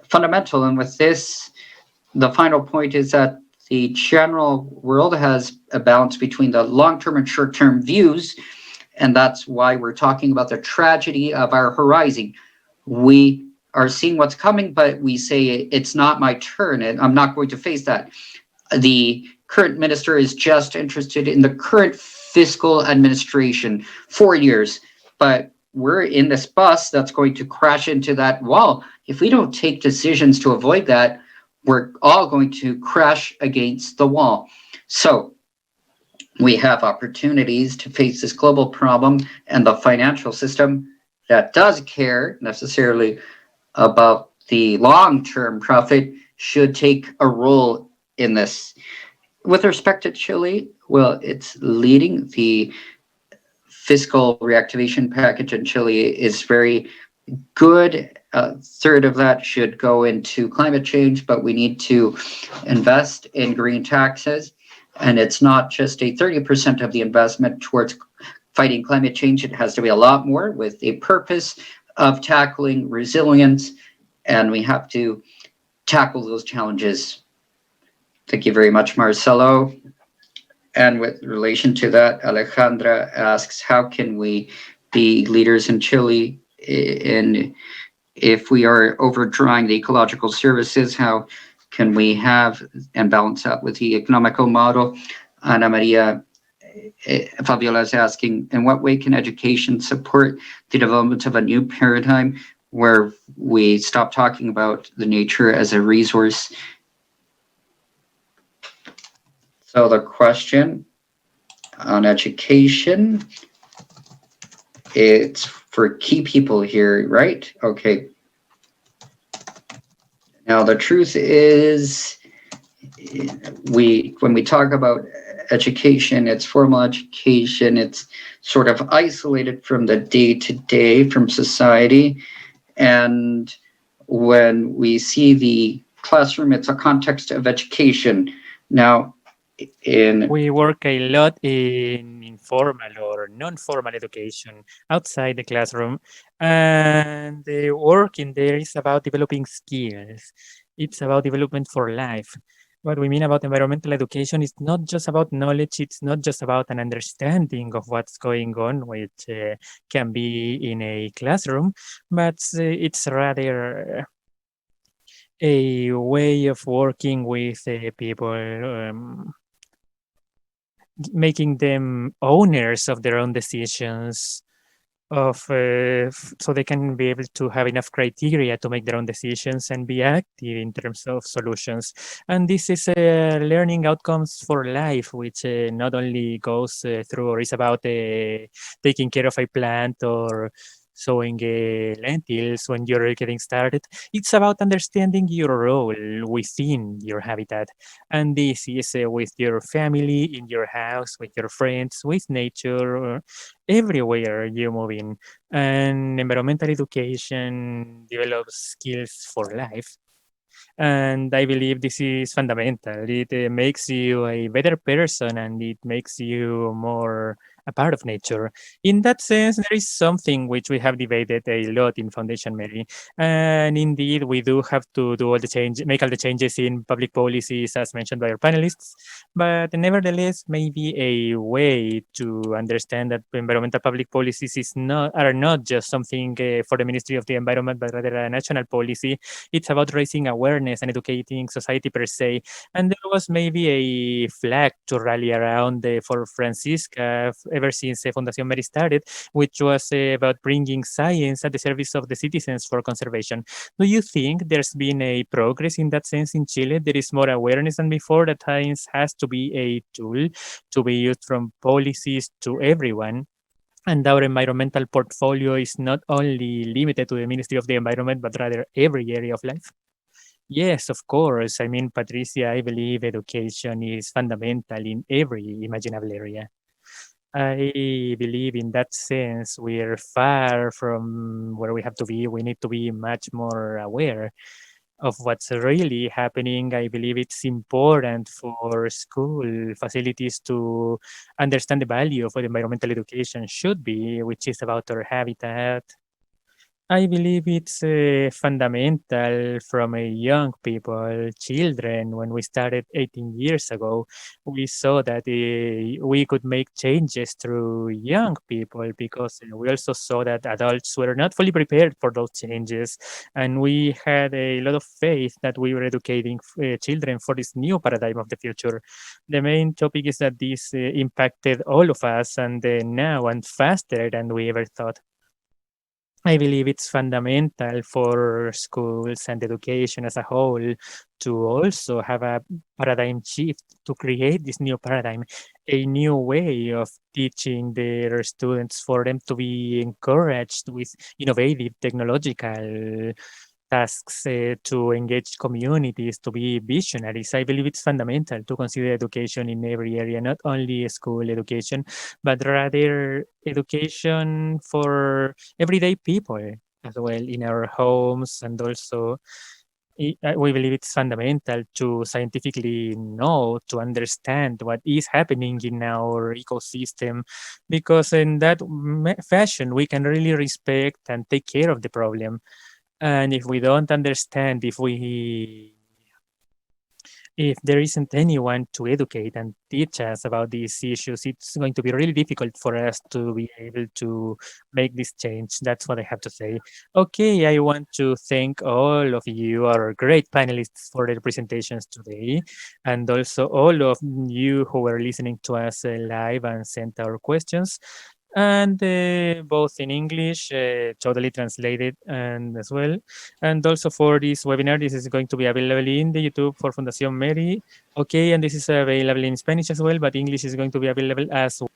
fundamental. And with this, the final point is that the general world has a balance between the long-term and short-term views, and that's why we're talking about the tragedy of our horizon. We are seeing what's coming, but we say it's not my turn, and I'm not going to face that. The current minister is just interested in the current fiscal administration, 4 years, but we're in this bus that's going to crash into that wall. If we don't take decisions to avoid that, we're all going to crash against the wall. So we have opportunities to face this global problem, and the financial system that does care necessarily about the long-term profit should take a role in this. With respect to Chile, well, it's leading. The fiscal reactivation package in Chile is very good. A third of that should go into climate change, but we need to invest in green taxes. And it's not just a 30% of the investment towards fighting climate change. It has to be a lot more with a purpose of tackling resilience. And we have to tackle those challenges. Thank you very much, Marcelo. And with relation to that, Alejandra asks, how can we be leaders in Chile in if we are overdrawing the ecological services? How can we have and balance that with the economical model? Ana Maria Fabiola is asking, in what way can education support the development of a new paradigm where we stop talking about the nature as a resource? So the question on education, it's for key people here, right? Okay. Now the truth is, when we talk about education, it's formal education, it's sort of isolated from the day-to-day, from society. And when we see the classroom, it's a context of education. Now, we work a lot in informal or non-formal education outside the classroom, and the work in there is about developing skills. It's about development for life. What we mean about environmental education is not just about knowledge, it's not just about an understanding of what's going on, which can be in a classroom, but it's rather a way of working with people, making them owners of their own decisions, so they can be able to have enough criteria to make their own decisions and be active in terms of solutions. And this is learning outcomes for life, which not only goes through or is about taking care of a plant or sowing lentils when you're getting started. It's about understanding your role within your habitat. And this is with your family, in your house, with your friends, with nature, everywhere you move in. And environmental education develops skills for life. And I believe this is fundamental. It makes you a better person and it makes you more a part of nature. In that sense, there is something which we have debated a lot in Foundation Mary. And indeed, we do have to do all the make all the changes in public policies as mentioned by our panelists. But nevertheless, maybe a way to understand that environmental public policies are not just something for the Ministry of the Environment, but rather a national policy. It's about raising awareness and educating society per se. And there was maybe a flag to rally around for Francisca ever since Fundación MERI started, which was about bringing science at the service of the citizens for conservation. Do you think there's been a progress in that sense in Chile? There is more awareness than before that science has to be a tool to be used from policies to everyone. And our environmental portfolio is not only limited to the Ministry of the Environment, but rather every area of life. Yes, of course. I mean, Patricia, I believe education is fundamental in every imaginable area. I believe in that sense, we're far from where we have to be. We need to be much more aware of what's really happening. I believe it's important for school facilities to understand the value of what environmental education should be, which is about our habitat. I believe it's fundamental from a young people, children. When we started 18 years ago, we saw that we could make changes through young people because we also saw that adults were not fully prepared for those changes. And we had a lot of faith that we were educating children for this new paradigm of the future. The main topic is that this impacted all of us and now and faster than we ever thought. I believe it's fundamental for schools and education as a whole to also have a paradigm shift to create this new paradigm, a new way of teaching their students for them to be encouraged with innovative technological tasks to engage communities, to be visionaries. I believe it's fundamental to consider education in every area, not only school education, but rather education for everyday people as well in our homes. And also, we believe it's fundamental to scientifically know, to understand what is happening in our ecosystem, because in that fashion, we can really respect and take care of the problem. And if we don't understand, if there isn't anyone to educate and teach us about these issues, it's going to be really difficult for us to be able to make this change. That's what I have to say. Okay, I want to thank all of you, our great panelists, for their presentations today, and also all of you who were listening to us live and sent our questions. And both in English, totally translated, and as well. And also for this webinar, this is going to be available in the YouTube for Fundación MERI. Okay, and this is available in Spanish as well, but English is going to be available as well.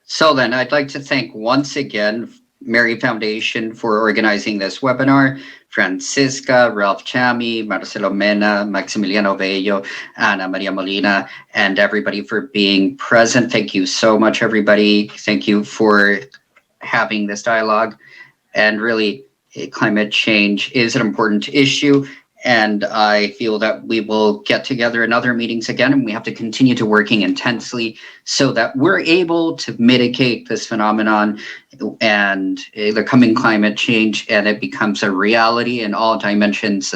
So then I'd like to thank once again MERI Foundation for organizing this webinar, Francisca, Ralph Chami, Marcelo Mena, Maximiliano Bello, Ana Maria Molina, and everybody for being present. Thank you so much, everybody. Thank you for having this dialogue. And really, climate change is an important issue. And I feel that we will get together in other meetings again, and we have to continue to working intensely so that we're able to mitigate this phenomenon and the coming climate change, and it becomes a reality in all dimensions,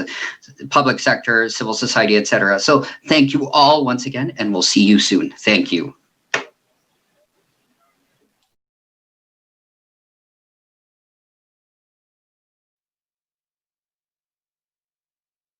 public sector, civil society, etc. So thank you all once again, and we'll see you soon. Thank you.